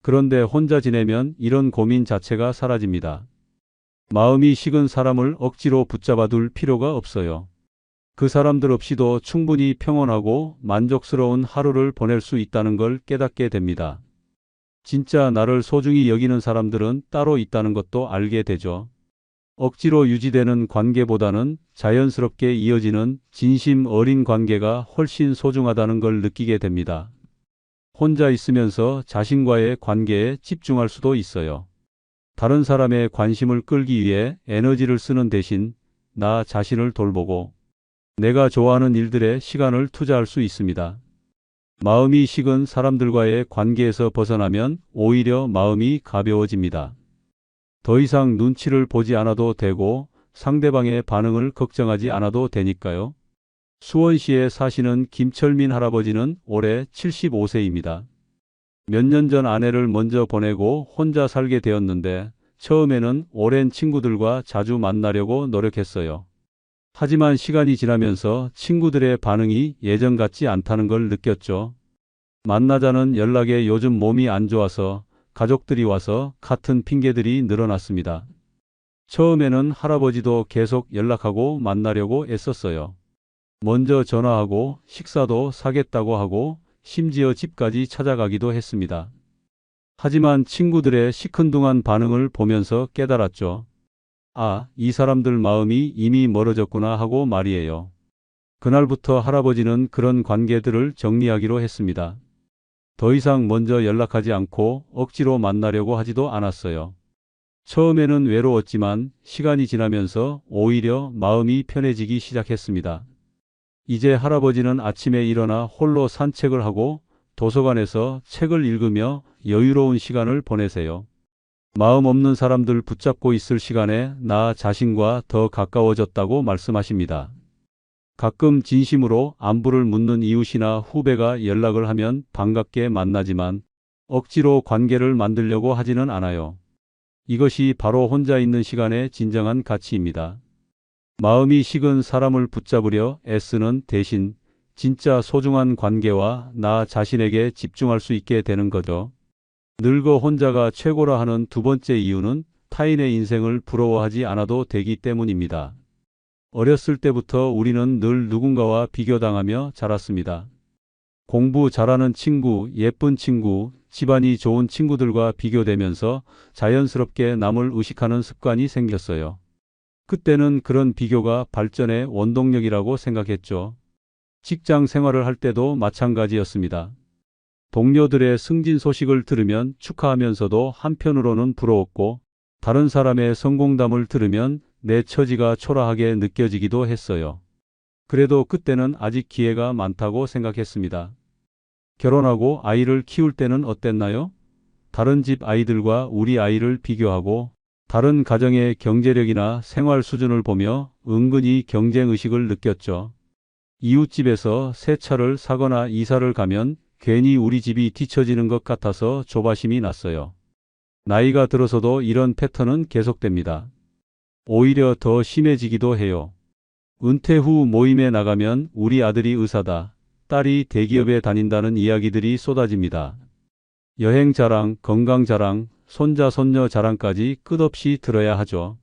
그런데 혼자 지내면 이런 고민 자체가 사라집니다. 마음이 식은 사람을 억지로 붙잡아 둘 필요가 없어요. 그 사람들 없이도 충분히 평온하고 만족스러운 하루를 보낼 수 있다는 걸 깨닫게 됩니다. 진짜 나를 소중히 여기는 사람들은 따로 있다는 것도 알게 되죠. 억지로 유지되는 관계보다는 자연스럽게 이어지는 진심 어린 관계가 훨씬 소중하다는 걸 느끼게 됩니다. 혼자 있으면서 자신과의 관계에 집중할 수도 있어요. 다른 사람의 관심을 끌기 위해 에너지를 쓰는 대신 나 자신을 돌보고 내가 좋아하는 일들에 시간을 투자할 수 있습니다. 마음이 식은 사람들과의 관계에서 벗어나면 오히려 마음이 가벼워집니다. 더 이상 눈치를 보지 않아도 되고 상대방의 반응을 걱정하지 않아도 되니까요. 수원시에 사시는 김철민 할아버지는 올해 75세입니다. 몇 년 전 아내를 먼저 보내고 혼자 살게 되었는데 처음에는 오랜 친구들과 자주 만나려고 노력했어요. 하지만 시간이 지나면서 친구들의 반응이 예전 같지 않다는 걸 느꼈죠. 만나자는 연락에 요즘 몸이 안 좋아서 가족들이 와서 같은 핑계들이 늘어났습니다. 처음에는 할아버지도 계속 연락하고 만나려고 애썼어요. 먼저 전화하고 식사도 사겠다고 하고 심지어 집까지 찾아가기도 했습니다. 하지만 친구들의 시큰둥한 반응을 보면서 깨달았죠. 아, 이 사람들 마음이 이미 멀어졌구나 하고 말이에요. 그날부터 할아버지는 그런 관계들을 정리하기로 했습니다. 더 이상 먼저 연락하지 않고 억지로 만나려고 하지도 않았어요. 처음에는 외로웠지만 시간이 지나면서 오히려 마음이 편해지기 시작했습니다. 이제 할아버지는 아침에 일어나 홀로 산책을 하고 도서관에서 책을 읽으며 여유로운 시간을 보내세요. 마음 없는 사람들 붙잡고 있을 시간에 나 자신과 더 가까워졌다고 말씀하십니다. 가끔 진심으로 안부를 묻는 이웃이나 후배가 연락을 하면 반갑게 만나지만 억지로 관계를 만들려고 하지는 않아요. 이것이 바로 혼자 있는 시간의 진정한 가치입니다. 마음이 식은 사람을 붙잡으려 애쓰는 대신 진짜 소중한 관계와 나 자신에게 집중할 수 있게 되는 거죠. 늙어 혼자가 최고라 하는 두 번째 이유는 타인의 인생을 부러워하지 않아도 되기 때문입니다. 어렸을 때부터 우리는 늘 누군가와 비교당하며 자랐습니다. 공부 잘하는 친구, 예쁜 친구, 집안이 좋은 친구들과 비교되면서 자연스럽게 남을 의식하는 습관이 생겼어요. 그때는 그런 비교가 발전의 원동력이라고 생각했죠. 직장 생활을 할 때도 마찬가지였습니다. 동료들의 승진 소식을 들으면 축하하면서도 한편으로는 부러웠고, 다른 사람의 성공담을 들으면 내 처지가 초라하게 느껴지기도 했어요. 그래도 그때는 아직 기회가 많다고 생각했습니다. 결혼하고 아이를 키울 때는 어땠나요? 다른 집 아이들과 우리 아이를 비교하고 다른 가정의 경제력이나 생활 수준을 보며 은근히 경쟁의식을 느꼈죠. 이웃집에서 새 차를 사거나 이사를 가면 괜히 우리 집이 뒤처지는 것 같아서 조바심이 났어요. 나이가 들어서도 이런 패턴은 계속됩니다. 오히려 더 심해지기도 해요. 은퇴 후 모임에 나가면 우리 아들이 의사다, 딸이 대기업에 다닌다는 이야기들이 쏟아집니다. 여행 자랑, 건강 자랑, 손자 손녀 자랑까지 끝없이 들어야 하죠.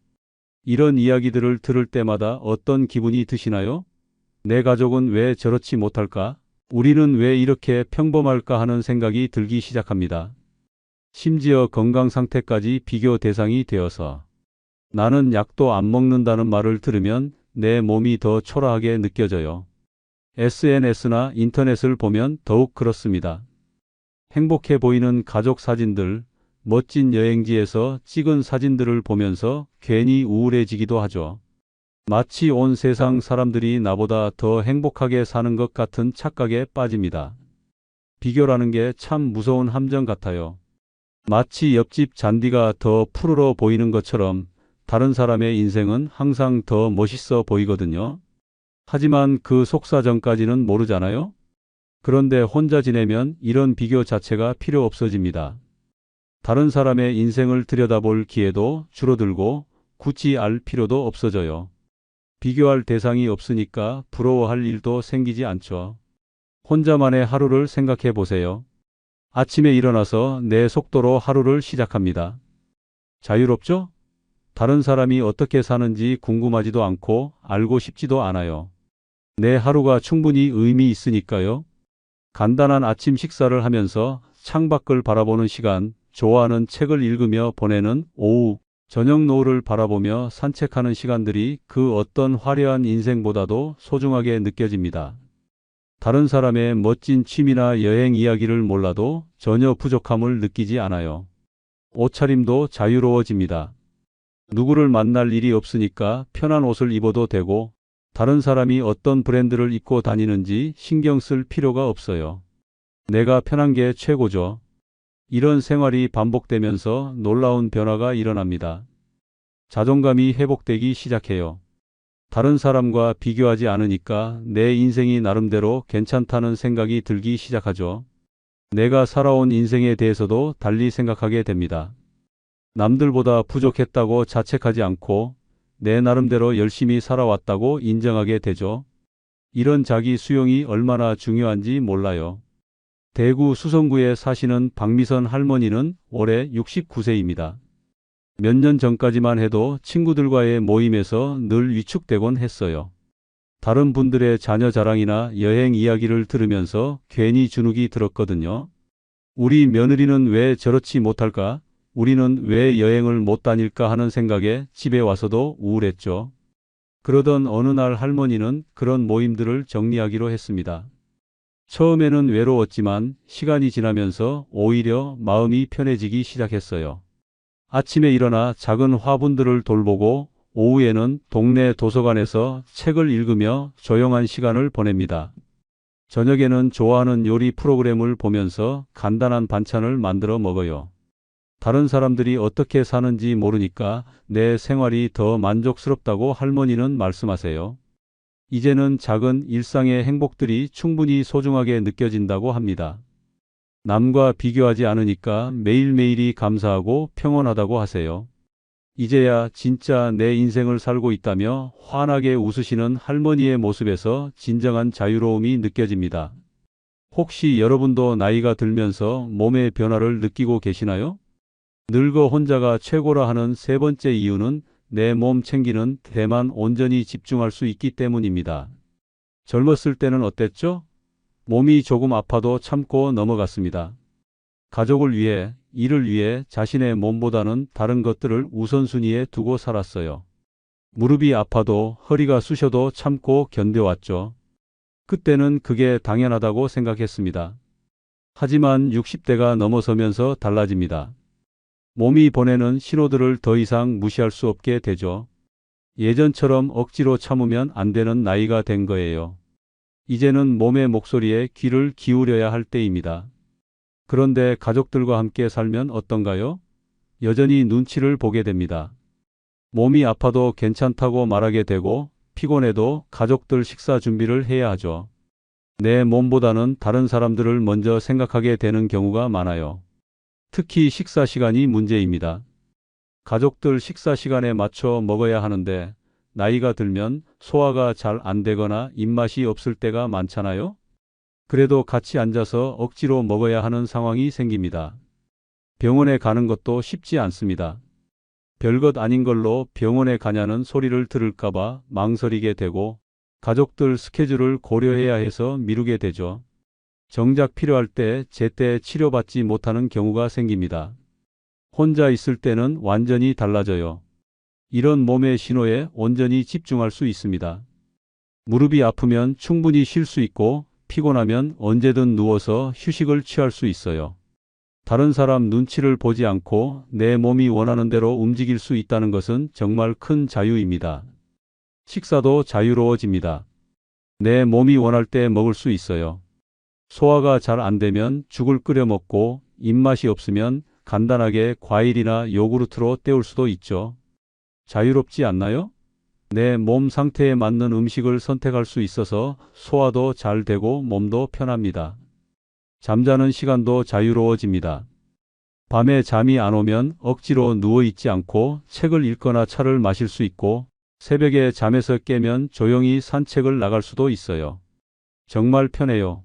이런 이야기들을 들을 때마다 어떤 기분이 드시나요? 내 가족은 왜 저렇지 못할까? 우리는 왜 이렇게 평범할까 하는 생각이 들기 시작합니다. 심지어 건강 상태까지 비교 대상이 되어서 나는 약도 안 먹는다는 말을 들으면 내 몸이 더 초라하게 느껴져요. SNS나 인터넷을 보면 더욱 그렇습니다. 행복해 보이는 가족 사진들, 멋진 여행지에서 찍은 사진들을 보면서 괜히 우울해지기도 하죠. 마치 온 세상 사람들이 나보다 더 행복하게 사는 것 같은 착각에 빠집니다. 비교라는 게 참 무서운 함정 같아요. 마치 옆집 잔디가 더 푸르러 보이는 것처럼 다른 사람의 인생은 항상 더 멋있어 보이거든요. 하지만 그 속사정까지는 모르잖아요. 그런데 혼자 지내면 이런 비교 자체가 필요 없어집니다. 다른 사람의 인생을 들여다볼 기회도 줄어들고 굳이 알 필요도 없어져요. 비교할 대상이 없으니까 부러워할 일도 생기지 않죠. 혼자만의 하루를 생각해 보세요. 아침에 일어나서 내 속도로 하루를 시작합니다. 자유롭죠? 다른 사람이 어떻게 사는지 궁금하지도 않고 알고 싶지도 않아요. 내 하루가 충분히 의미 있으니까요. 간단한 아침 식사를 하면서 창밖을 바라보는 시간, 좋아하는 책을 읽으며 보내는 오후, 저녁 노을을 바라보며 산책하는 시간들이 그 어떤 화려한 인생보다도 소중하게 느껴집니다. 다른 사람의 멋진 취미나 여행 이야기를 몰라도 전혀 부족함을 느끼지 않아요. 옷차림도 자유로워집니다. 누구를 만날 일이 없으니까 편한 옷을 입어도 되고 다른 사람이 어떤 브랜드를 입고 다니는지 신경 쓸 필요가 없어요. 내가 편한 게 최고죠. 이런 생활이 반복되면서 놀라운 변화가 일어납니다. 자존감이 회복되기 시작해요. 다른 사람과 비교하지 않으니까 내 인생이 나름대로 괜찮다는 생각이 들기 시작하죠. 내가 살아온 인생에 대해서도 달리 생각하게 됩니다. 남들보다 부족했다고 자책하지 않고 내 나름대로 열심히 살아왔다고 인정하게 되죠. 이런 자기 수용이 얼마나 중요한지 몰라요. 대구 수성구에 사시는 박미선 할머니는 올해 69세입니다. 몇 년 전까지만 해도 친구들과의 모임에서 늘 위축되곤 했어요. 다른 분들의 자녀 자랑이나 여행 이야기를 들으면서 괜히 주눅이 들었거든요. 우리 며느리는 왜 저렇지 못할까? 우리는 왜 여행을 못 다닐까 하는 생각에 집에 와서도 우울했죠. 그러던 어느 날 할머니는 그런 모임들을 정리하기로 했습니다. 처음에는 외로웠지만 시간이 지나면서 오히려 마음이 편해지기 시작했어요. 아침에 일어나 작은 화분들을 돌보고 오후에는 동네 도서관에서 책을 읽으며 조용한 시간을 보냅니다. 저녁에는 좋아하는 요리 프로그램을 보면서 간단한 반찬을 만들어 먹어요. 다른 사람들이 어떻게 사는지 모르니까 내 생활이 더 만족스럽다고 할머니는 말씀하세요. 이제는 작은 일상의 행복들이 충분히 소중하게 느껴진다고 합니다. 남과 비교하지 않으니까 매일매일이 감사하고 평온하다고 하세요. 이제야 진짜 내 인생을 살고 있다며 환하게 웃으시는 할머니의 모습에서 진정한 자유로움이 느껴집니다. 혹시 여러분도 나이가 들면서 몸의 변화를 느끼고 계시나요? 늙어 혼자가 최고라 하는 세 번째 이유는 내 몸 챙기는 데만 온전히 집중할 수 있기 때문입니다. 젊었을 때는 어땠죠? 몸이 조금 아파도 참고 넘어갔습니다. 가족을 위해, 일을 위해 자신의 몸보다는 다른 것들을 우선순위에 두고 살았어요. 무릎이 아파도 허리가 쑤셔도 참고 견뎌왔죠. 그때는 그게 당연하다고 생각했습니다. 하지만 60대가 넘어서면서 달라집니다. 몸이 보내는 신호들을 더 이상 무시할 수 없게 되죠. 예전처럼 억지로 참으면 안 되는 나이가 된 거예요. 이제는 몸의 목소리에 귀를 기울여야 할 때입니다. 그런데 가족들과 함께 살면 어떤가요? 여전히 눈치를 보게 됩니다. 몸이 아파도 괜찮다고 말하게 되고 피곤해도 가족들 식사 준비를 해야 하죠. 내 몸보다는 다른 사람들을 먼저 생각하게 되는 경우가 많아요. 특히 식사 시간이 문제입니다. 가족들 식사 시간에 맞춰 먹어야 하는데 나이가 들면 소화가 잘 안 되거나 입맛이 없을 때가 많잖아요. 그래도 같이 앉아서 억지로 먹어야 하는 상황이 생깁니다. 병원에 가는 것도 쉽지 않습니다. 별것 아닌 걸로 병원에 가냐는 소리를 들을까봐 망설이게 되고 가족들 스케줄을 고려해야 해서 미루게 되죠. 정작 필요할 때 제때 치료받지 못하는 경우가 생깁니다. 혼자 있을 때는 완전히 달라져요. 이런 몸의 신호에 온전히 집중할 수 있습니다. 무릎이 아프면 충분히 쉴 수 있고 피곤하면 언제든 누워서 휴식을 취할 수 있어요. 다른 사람 눈치를 보지 않고 내 몸이 원하는 대로 움직일 수 있다는 것은 정말 큰 자유입니다. 식사도 자유로워집니다. 내 몸이 원할 때 먹을 수 있어요. 소화가 잘 안 되면 죽을 끓여 먹고 입맛이 없으면 간단하게 과일이나 요구르트로 때울 수도 있죠. 자유롭지 않나요? 내 몸 상태에 맞는 음식을 선택할 수 있어서 소화도 잘 되고 몸도 편합니다. 잠자는 시간도 자유로워집니다. 밤에 잠이 안 오면 억지로 누워있지 않고 책을 읽거나 차를 마실 수 있고 새벽에 잠에서 깨면 조용히 산책을 나갈 수도 있어요. 정말 편해요.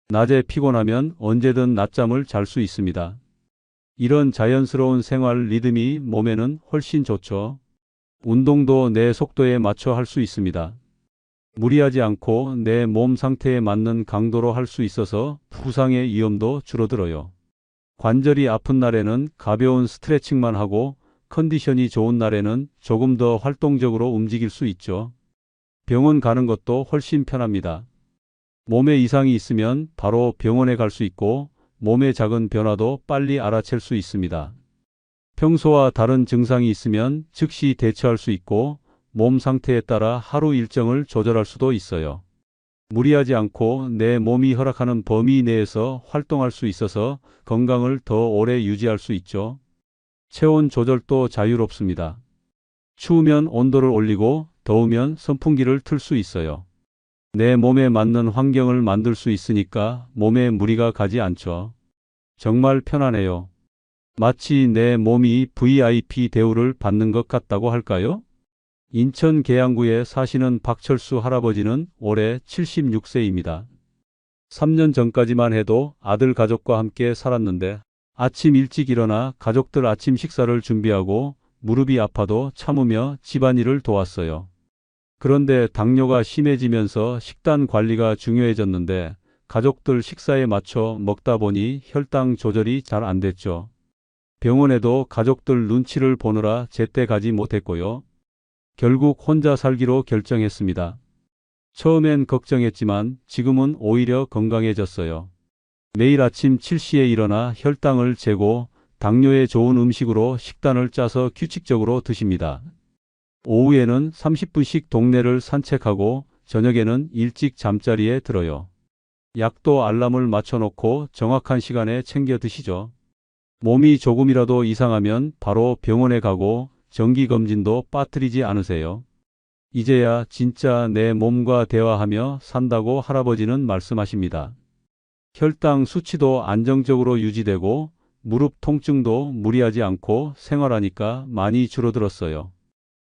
낮에 피곤하면 언제든 낮잠을 잘 수 있습니다. 이런 자연스러운 생활 리듬이 몸에는 훨씬 좋죠. 운동도 내 속도에 맞춰 할 수 있습니다. 무리하지 않고 내 몸 상태에 맞는 강도로 할 수 있어서 부상의 위험도 줄어들어요. 관절이 아픈 날에는 가벼운 스트레칭만 하고 컨디션이 좋은 날에는 조금 더 활동적으로 움직일 수 있죠. 병원 가는 것도 훨씬 편합니다. 몸에 이상이 있으면 바로 병원에 갈 수 있고 몸의 작은 변화도 빨리 알아챌 수 있습니다. 평소와 다른 증상이 있으면 즉시 대처할 수 있고 몸 상태에 따라 하루 일정을 조절할 수도 있어요. 무리하지 않고 내 몸이 허락하는 범위 내에서 활동할 수 있어서 건강을 더 오래 유지할 수 있죠. 체온 조절도 자유롭습니다. 추우면 온도를 올리고 더우면 선풍기를 틀 수 있어요. 내 몸에 맞는 환경을 만들 수 있으니까 몸에 무리가 가지 않죠. 정말 편안해요. 마치 내 몸이 VIP 대우를 받는 것 같다고 할까요? 인천 계양구에 사시는 박철수 할아버지는 올해 76세입니다. 3년 전까지만 해도 아들 가족과 함께 살았는데 아침 일찍 일어나 가족들 아침 식사를 준비하고 무릎이 아파도 참으며 집안일을 도왔어요. 그런데 당뇨가 심해지면서 식단 관리가 중요해졌는데 가족들 식사에 맞춰 먹다 보니 혈당 조절이 잘 안 됐죠. 병원에도 가족들 눈치를 보느라 제때 가지 못했고요. 결국 혼자 살기로 결정했습니다. 처음엔 걱정했지만 지금은 오히려 건강해졌어요. 매일 아침 7시에 일어나 혈당을 재고 당뇨에 좋은 음식으로 식단을 짜서 규칙적으로 드십니다. 오후에는 30분씩 동네를 산책하고 저녁에는 일찍 잠자리에 들어요. 약도 알람을 맞춰놓고 정확한 시간에 챙겨 드시죠. 몸이 조금이라도 이상하면 바로 병원에 가고 정기검진도 빠뜨리지 않으세요. 이제야 진짜 내 몸과 대화하며 산다고 할아버지는 말씀하십니다. 혈당 수치도 안정적으로 유지되고 무릎 통증도 무리하지 않고 생활하니까 많이 줄어들었어요.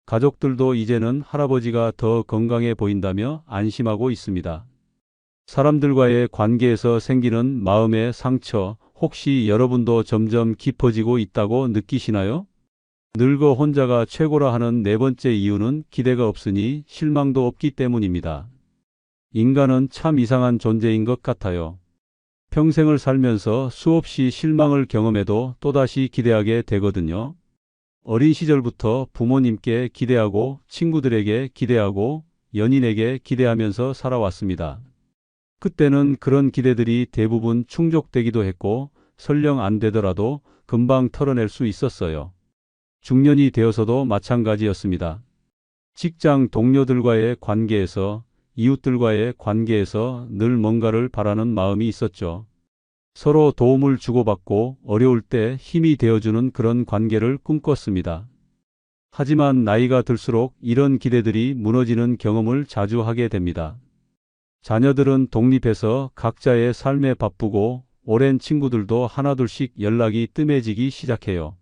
가족들도 이제는 할아버지가 더 건강해 보인다며 안심하고 있습니다. 사람들과의 관계에서 생기는 마음의 상처, 혹시 여러분도 점점 깊어지고 있다고 느끼시나요? 늙어 혼자가 최고라 하는 네 번째 이유는 기대가 없으니 실망도 없기 때문입니다. 인간은 참 이상한 존재인 것 같아요. 평생을 살면서 수없이 실망을 경험해도 또다시 기대하게 되거든요. 어린 시절부터 부모님께 기대하고 친구들에게 기대하고 연인에게 기대하면서 살아왔습니다. 그때는 그런 기대들이 대부분 충족되기도 했고 설령 안 되더라도 금방 털어낼 수 있었어요. 중년이 되어서도 마찬가지였습니다. 직장 동료들과의 관계에서, 이웃들과의 관계에서 늘 뭔가를 바라는 마음이 있었죠. 서로 도움을 주고받고 어려울 때 힘이 되어주는 그런 관계를 꿈꿨습니다. 하지만 나이가 들수록 이런 기대들이 무너지는 경험을 자주 하게 됩니다. 자녀들은 독립해서 각자의 삶에 바쁘고 오랜 친구들도 하나둘씩 연락이 뜸해지기 시작해요.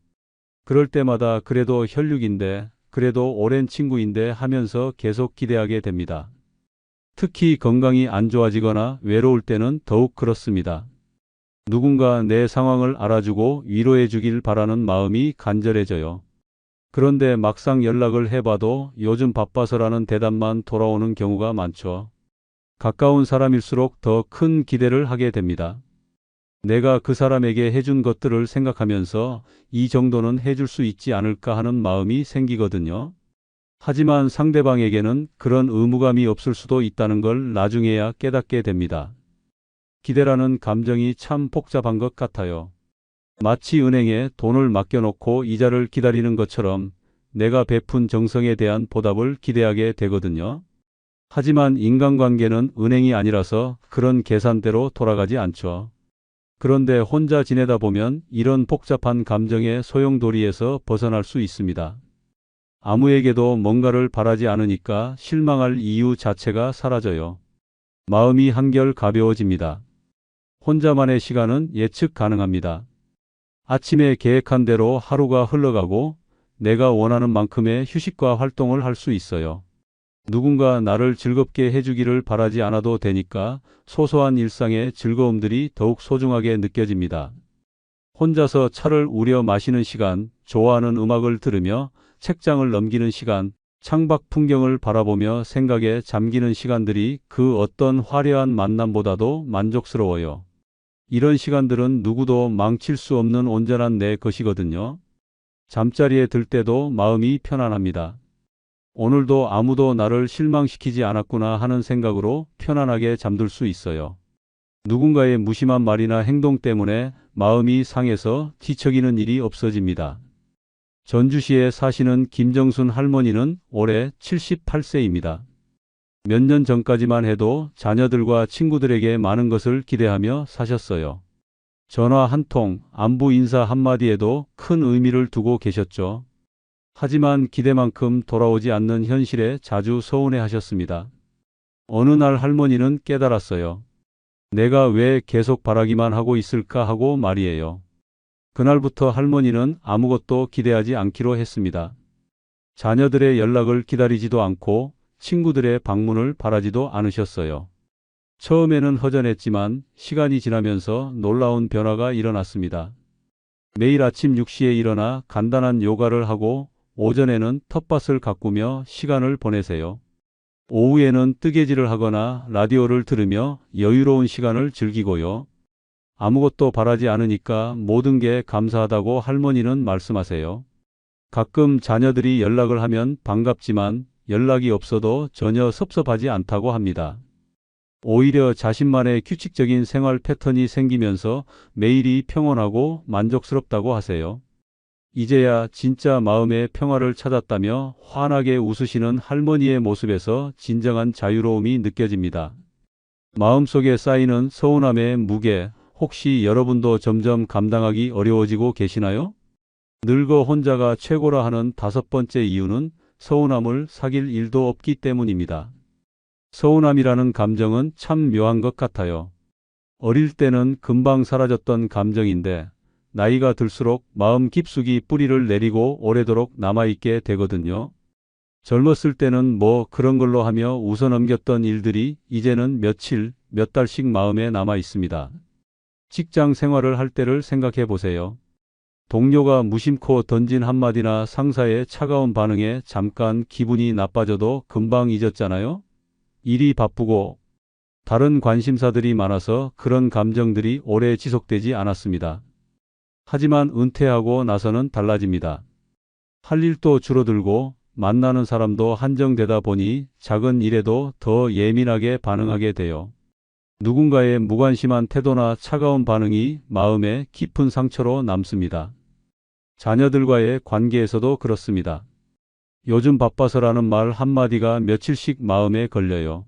그럴 때마다 그래도 혈육인데, 그래도 오랜 친구인데 하면서 계속 기대하게 됩니다. 특히 건강이 안 좋아지거나 외로울 때는 더욱 그렇습니다. 누군가 내 상황을 알아주고 위로해 주길 바라는 마음이 간절해져요. 그런데 막상 연락을 해봐도 요즘 바빠서라는 대답만 돌아오는 경우가 많죠. 가까운 사람일수록 더 큰 기대를 하게 됩니다. 내가 그 사람에게 해준 것들을 생각하면서 이 정도는 해줄 수 있지 않을까 하는 마음이 생기거든요. 하지만 상대방에게는 그런 의무감이 없을 수도 있다는 걸 나중에야 깨닫게 됩니다. 기대라는 감정이 참 복잡한 것 같아요. 마치 은행에 돈을 맡겨놓고 이자를 기다리는 것처럼 내가 베푼 정성에 대한 보답을 기대하게 되거든요. 하지만 인간관계는 은행이 아니라서 그런 계산대로 돌아가지 않죠. 그런데 혼자 지내다 보면 이런 복잡한 감정의 소용돌이에서 벗어날 수 있습니다. 아무에게도 뭔가를 바라지 않으니까 실망할 이유 자체가 사라져요. 마음이 한결 가벼워집니다. 혼자만의 시간은 예측 가능합니다. 아침에 계획한 대로 하루가 흘러가고 내가 원하는 만큼의 휴식과 활동을 할 수 있어요. 누군가 나를 즐겁게 해주기를 바라지 않아도 되니까 소소한 일상의 즐거움들이 더욱 소중하게 느껴집니다. 혼자서 차를 우려 마시는 시간, 좋아하는 음악을 들으며 책장을 넘기는 시간, 창밖 풍경을 바라보며 생각에 잠기는 시간들이 그 어떤 화려한 만남보다도 만족스러워요. 이런 시간들은 누구도 망칠 수 없는 온전한 내 것이거든요. 잠자리에 들 때도 마음이 편안합니다. 오늘도 아무도 나를 실망시키지 않았구나 하는 생각으로 편안하게 잠들 수 있어요. 누군가의 무심한 말이나 행동 때문에 마음이 상해서 뒤척이는 일이 없어집니다. 전주시에 사시는 김정순 할머니는 올해 78세입니다. 몇 년 전까지만 해도 자녀들과 친구들에게 많은 것을 기대하며 사셨어요. 전화 한 통, 안부 인사 한마디에도 큰 의미를 두고 계셨죠. 하지만 기대만큼 돌아오지 않는 현실에 자주 서운해하셨습니다. 어느 날 할머니는 깨달았어요. 내가 왜 계속 바라기만 하고 있을까 하고 말이에요. 그날부터 할머니는 아무것도 기대하지 않기로 했습니다. 자녀들의 연락을 기다리지도 않고 친구들의 방문을 바라지도 않으셨어요. 처음에는 허전했지만 시간이 지나면서 놀라운 변화가 일어났습니다. 매일 아침 6시에 일어나 간단한 요가를 하고 오전에는 텃밭을 가꾸며 시간을 보내세요. 오후에는 뜨개질을 하거나 라디오를 들으며 여유로운 시간을 즐기고요. 아무것도 바라지 않으니까 모든 게 감사하다고 할머니는 말씀하세요. 가끔 자녀들이 연락을 하면 반갑지만 연락이 없어도 전혀 섭섭하지 않다고 합니다. 오히려 자신만의 규칙적인 생활 패턴이 생기면서 매일이 평온하고 만족스럽다고 하세요. 이제야 진짜 마음의 평화를 찾았다며 환하게 웃으시는 할머니의 모습에서 진정한 자유로움이 느껴집니다. 마음속에 쌓이는 서운함의 무게, 혹시 여러분도 점점 감당하기 어려워지고 계시나요? 늙어 혼자가 최고라 하는 5번째 이유는 서운함을 사귈 일도 없기 때문입니다. 서운함이라는 감정은 참 묘한 것 같아요. 어릴 때는 금방 사라졌던 감정인데 나이가 들수록 마음 깊숙이 뿌리를 내리고 오래도록 남아있게 되거든요. 젊었을 때는 뭐 그런 걸로 하며 웃어넘겼던 일들이 이제는 며칠, 몇 달씩 마음에 남아 있습니다. 직장 생활을 할 때를 생각해 보세요. 동료가 무심코 던진 한마디나 상사의 차가운 반응에 잠깐 기분이 나빠져도 금방 잊었잖아요. 일이 바쁘고 다른 관심사들이 많아서 그런 감정들이 오래 지속되지 않았습니다. 하지만 은퇴하고 나서는 달라집니다. 할 일도 줄어들고 만나는 사람도 한정되다 보니 작은 일에도 더 예민하게 반응하게 돼요. 누군가의 무관심한 태도나 차가운 반응이 마음에 깊은 상처로 남습니다. 자녀들과의 관계에서도 그렇습니다. 요즘 바빠서라는 말 한마디가 며칠씩 마음에 걸려요.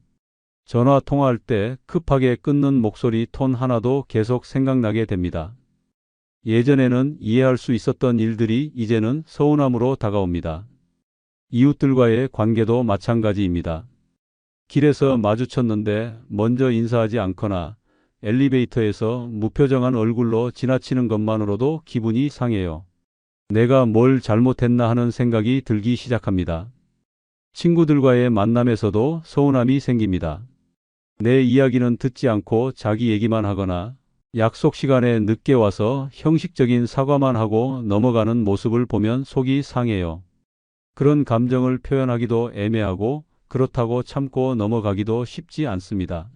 전화 통화할 때 급하게 끊는 목소리 톤 하나도 계속 생각나게 됩니다. 예전에는 이해할 수 있었던 일들이 이제는 서운함으로 다가옵니다. 이웃들과의 관계도 마찬가지입니다. 길에서 마주쳤는데 먼저 인사하지 않거나 엘리베이터에서 무표정한 얼굴로 지나치는 것만으로도 기분이 상해요. 내가 뭘 잘못했나 하는 생각이 들기 시작합니다. 친구들과의 만남에서도 서운함이 생깁니다. 내 이야기는 듣지 않고 자기 얘기만 하거나 약속 시간에 늦게 와서 형식적인 사과만 하고 넘어가는 모습을 보면 속이 상해요. 그런 감정을 표현하기도 애매하고 그렇다고 참고 넘어가기도 쉽지 않습니다.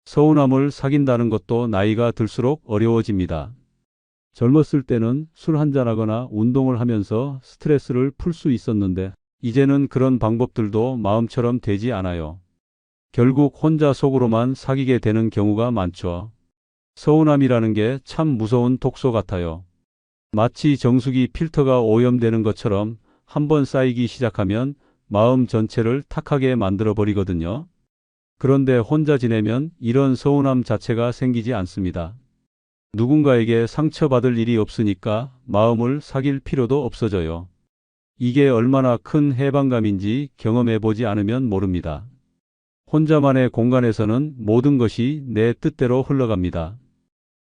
서운함을 사귄다는 것도 나이가 들수록 어려워집니다. 젊었을 때는 술 한잔하거나 운동을 하면서 스트레스를 풀 수 있었는데 이제는 그런 방법들도 마음처럼 되지 않아요. 결국 혼자 속으로만 사귀게 되는 경우가 많죠. 서운함이라는 게 참 무서운 독소 같아요. 마치 정수기 필터가 오염되는 것처럼 한번 쌓이기 시작하면 마음 전체를 탁하게 만들어 버리거든요. 그런데 혼자 지내면 이런 서운함 자체가 생기지 않습니다. 누군가에게 상처받을 일이 없으니까 마음을 사귈 필요도 없어져요. 이게 얼마나 큰 해방감인지 경험해 보지 않으면 모릅니다. 혼자만의 공간에서는 모든 것이 내 뜻대로 흘러갑니다.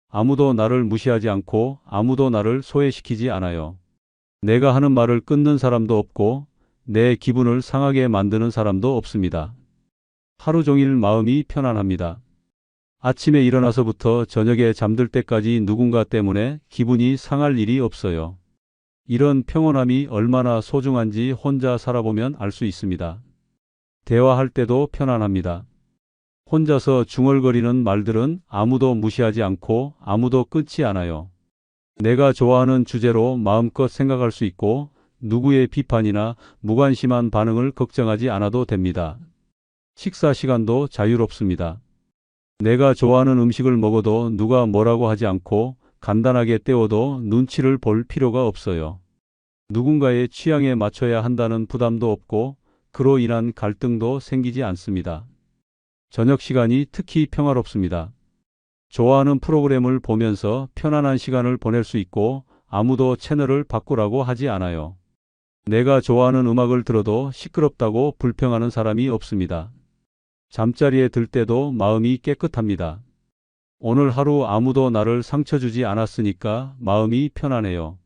아무도 나를 무시하지 않고 아무도 나를 소외시키지 않아요. 내가 하는 말을 끊는 사람도 없고 내 기분을 상하게 만드는 사람도 없습니다. 하루 종일 마음이 편안합니다. 아침에 일어나서부터 저녁에 잠들 때까지 누군가 때문에 기분이 상할 일이 없어요. 이런 평온함이 얼마나 소중한지 혼자 살아보면 알 수 있습니다. 대화할 때도 편안합니다. 혼자서 중얼거리는 말들은 아무도 무시하지 않고 아무도 끊지 않아요. 내가 좋아하는 주제로 마음껏 생각할 수 있고 누구의 비판이나 무관심한 반응을 걱정하지 않아도 됩니다. 식사 시간도 자유롭습니다. 내가 좋아하는 음식을 먹어도 누가 뭐라고 하지 않고 간단하게 때워도 눈치를 볼 필요가 없어요. 누군가의 취향에 맞춰야 한다는 부담도 없고 그로 인한 갈등도 생기지 않습니다. 저녁 시간이 특히 평화롭습니다. 좋아하는 프로그램을 보면서 편안한 시간을 보낼 수 있고 아무도 채널을 바꾸라고 하지 않아요. 내가 좋아하는 음악을 들어도 시끄럽다고 불평하는 사람이 없습니다. 잠자리에 들 때도 마음이 깨끗합니다. 오늘 하루 아무도 나를 상처 주지 않았으니까 마음이 편안해요.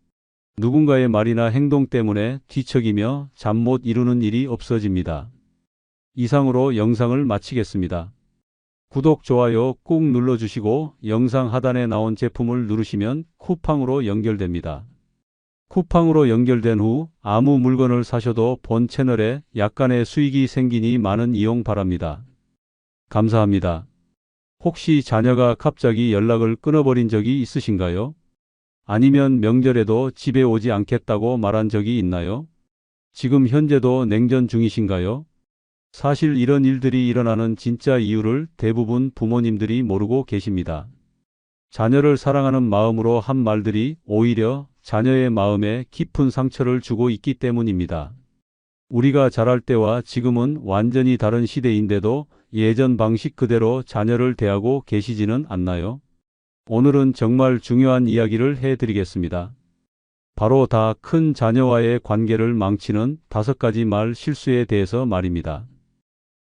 누군가의 말이나 행동 때문에 뒤척이며 잠 못 이루는 일이 없어집니다. 이상으로 영상을 마치겠습니다. 구독, 좋아요 꾹 눌러주시고 영상 하단에 나온 제품을 누르시면 쿠팡으로 연결됩니다. 쿠팡으로 연결된 후 아무 물건을 사셔도 본 채널에 약간의 수익이 생기니 많은 이용 바랍니다. 감사합니다. 혹시 자녀가 갑자기 연락을 끊어버린 적이 있으신가요? 아니면 명절에도 집에 오지 않겠다고 말한 적이 있나요? 지금 현재도 냉전 중이신가요? 사실 이런 일들이 일어나는 진짜 이유를 대부분 부모님들이 모르고 계십니다. 자녀를 사랑하는 마음으로 한 말들이 오히려 자녀의 마음에 깊은 상처를 주고 있기 때문입니다. 우리가 자랄 때와 지금은 완전히 다른 시대인데도 예전 방식 그대로 자녀를 대하고 계시지는 않나요? 오늘은 정말 중요한 이야기를 해드리겠습니다. 바로 다 큰 자녀와의 관계를 망치는 5가지 말 실수에 대해서 말입니다.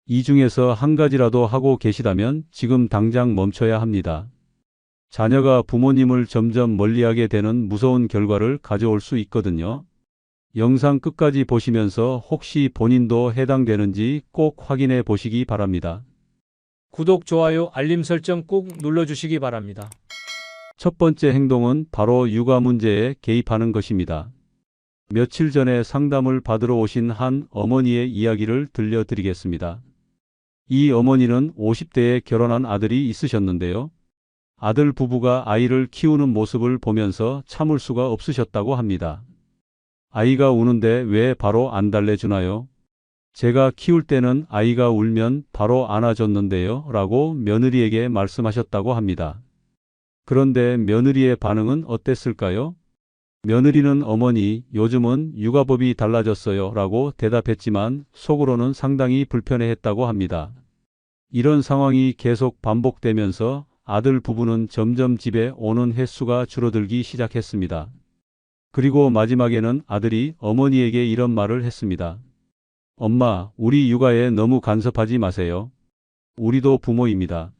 이 중에서 한 가지라도 하고 계시다면 지금 당장 멈춰야 합니다. 자녀가 부모님을 점점 멀리하게 되는 무서운 결과를 가져올 수 있거든요. 영상 끝까지 보시면서 혹시 본인도 해당되는지 꼭 확인해 보시기 바랍니다. 구독, 좋아요, 알림 설정 꼭 눌러주시기 바랍니다. 첫 번째 행동은 바로 육아 문제에 개입하는 것입니다. 며칠 전에 상담을 받으러 오신 한 어머니의 이야기를 들려드리겠습니다. 이 어머니는 50대에 결혼한 아들이 있으셨는데요. 아들 부부가 아이를 키우는 모습을 보면서 참을 수가 없으셨다고 합니다. 아이가 우는데 왜 바로 안 달래주나요? 제가 키울 때는 아이가 울면 바로 안아줬는데요. 라고 며느리에게 말씀하셨다고 합니다. 그런데 며느리의 반응은 어땠을까요? 며느리는 어머니, 요즘은 육아법이 달라졌어요. 라고 대답했지만 속으로는 상당히 불편해했다고 합니다. 이런 상황이 계속 반복되면서 아들 부부는 점점 집에 오는 횟수가 줄어들기 시작했습니다. 그리고 마지막에는 아들이 어머니에게 이런 말을 했습니다. 엄마, 우리 육아에 너무 간섭하지 마세요. 우리도 부모입니다.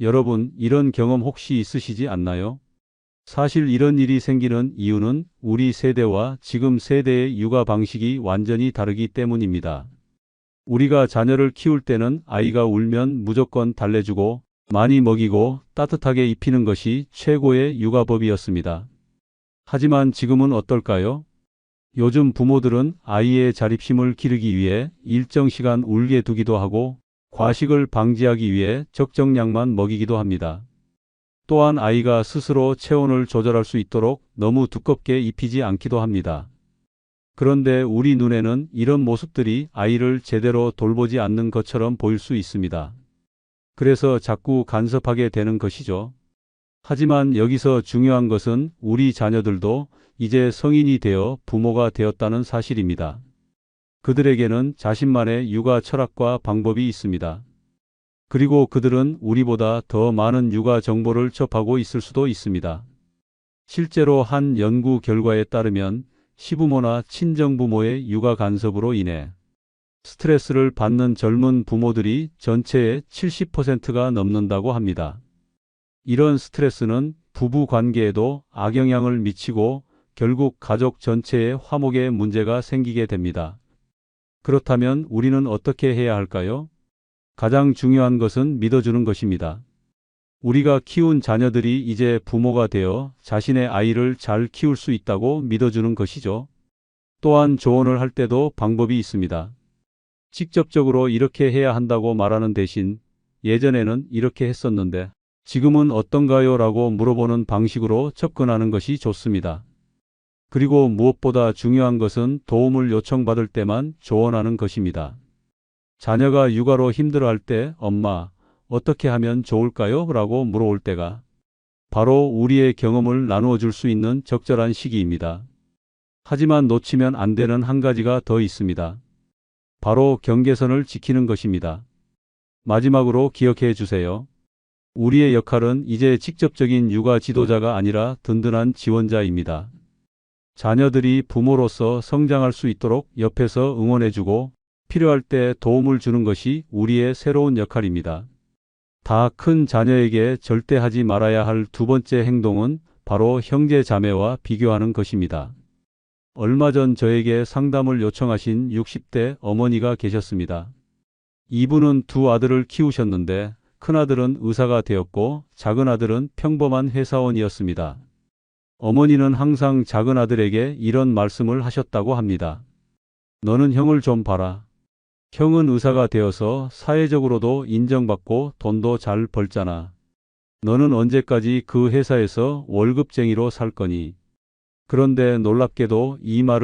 여러분, 이런 경험 혹시 있으시지 않나요? 사실 이런 일이 생기는 이유는 우리 세대와 지금 세대의 육아 방식이 완전히 다르기 때문입니다. 우리가 자녀를 키울 때는 아이가 울면 무조건 달래주고 많이 먹이고 따뜻하게 입히는 것이 최고의 육아법이었습니다. 하지만 지금은 어떨까요? 요즘 부모들은 아이의 자립심을 기르기 위해 일정 시간 울게 두기도 하고 과식을 방지하기 위해 적정량만 먹이기도 합니다. 또한 아이가 스스로 체온을 조절할 수 있도록 너무 두껍게 입히지 않기도 합니다. 그런데 우리 눈에는 이런 모습들이 아이를 제대로 돌보지 않는 것처럼 보일 수 있습니다. 그래서 자꾸 간섭하게 되는 것이죠. 하지만 여기서 중요한 것은 우리 자녀들도 이제 성인이 되어 부모가 되었다는 사실입니다. 그들에게는 자신만의 육아 철학과 방법이 있습니다. 그리고 그들은 우리보다 더 많은 육아 정보를 접하고 있을 수도 있습니다. 실제로 한 연구 결과에 따르면 시부모나 친정부모의 육아 간섭으로 인해 스트레스를 받는 젊은 부모들이 전체의 70%가 넘는다고 합니다. 이런 스트레스는 부부 관계에도 악영향을 미치고 결국 가족 전체의 화목에 문제가 생기게 됩니다. 그렇다면 우리는 어떻게 해야 할까요? 가장 중요한 것은 믿어주는 것입니다. 우리가 키운 자녀들이 이제 부모가 되어 자신의 아이를 잘 키울 수 있다고 믿어주는 것이죠. 또한 조언을 할 때도 방법이 있습니다. 직접적으로 이렇게 해야 한다고 말하는 대신 예전에는 이렇게 했었는데 지금은 어떤가요? 라고 물어보는 방식으로 접근하는 것이 좋습니다. 그리고 무엇보다 중요한 것은 도움을 요청받을 때만 조언하는 것입니다. 자녀가 육아로 힘들어할 때 엄마, 어떻게 하면 좋을까요? 라고 물어올 때가 바로 우리의 경험을 나누어 줄 수 있는 적절한 시기입니다. 하지만 놓치면 안 되는 한 가지가 더 있습니다. 바로 경계선을 지키는 것입니다. 마지막으로 기억해 주세요. 우리의 역할은 이제 직접적인 육아 지도자가 아니라 든든한 지원자입니다. 자녀들이 부모로서 성장할 수 있도록 옆에서 응원해주고 필요할 때 도움을 주는 것이 우리의 새로운 역할입니다. 다 큰 자녀에게 절대 하지 말아야 할 두 번째 행동은 바로 형제 자매와 비교하는 것입니다. 얼마 전 저에게 상담을 요청하신 60대 어머니가 계셨습니다. 이분은 두 아들을 키우셨는데 큰아들은 의사가 되었고 작은아들은 평범한 회사원이었습니다. 어머니는 항상 작은아들에게 이런 말씀을 하셨다고 합니다. 너는 형을 좀 봐라. 형은 의사가 되어서 사회적으로도 인정받고 돈도 잘 벌잖아. 너는 언제까지 그 회사에서 월급쟁이로 살 거니? 그런데 놀랍게도 이 말을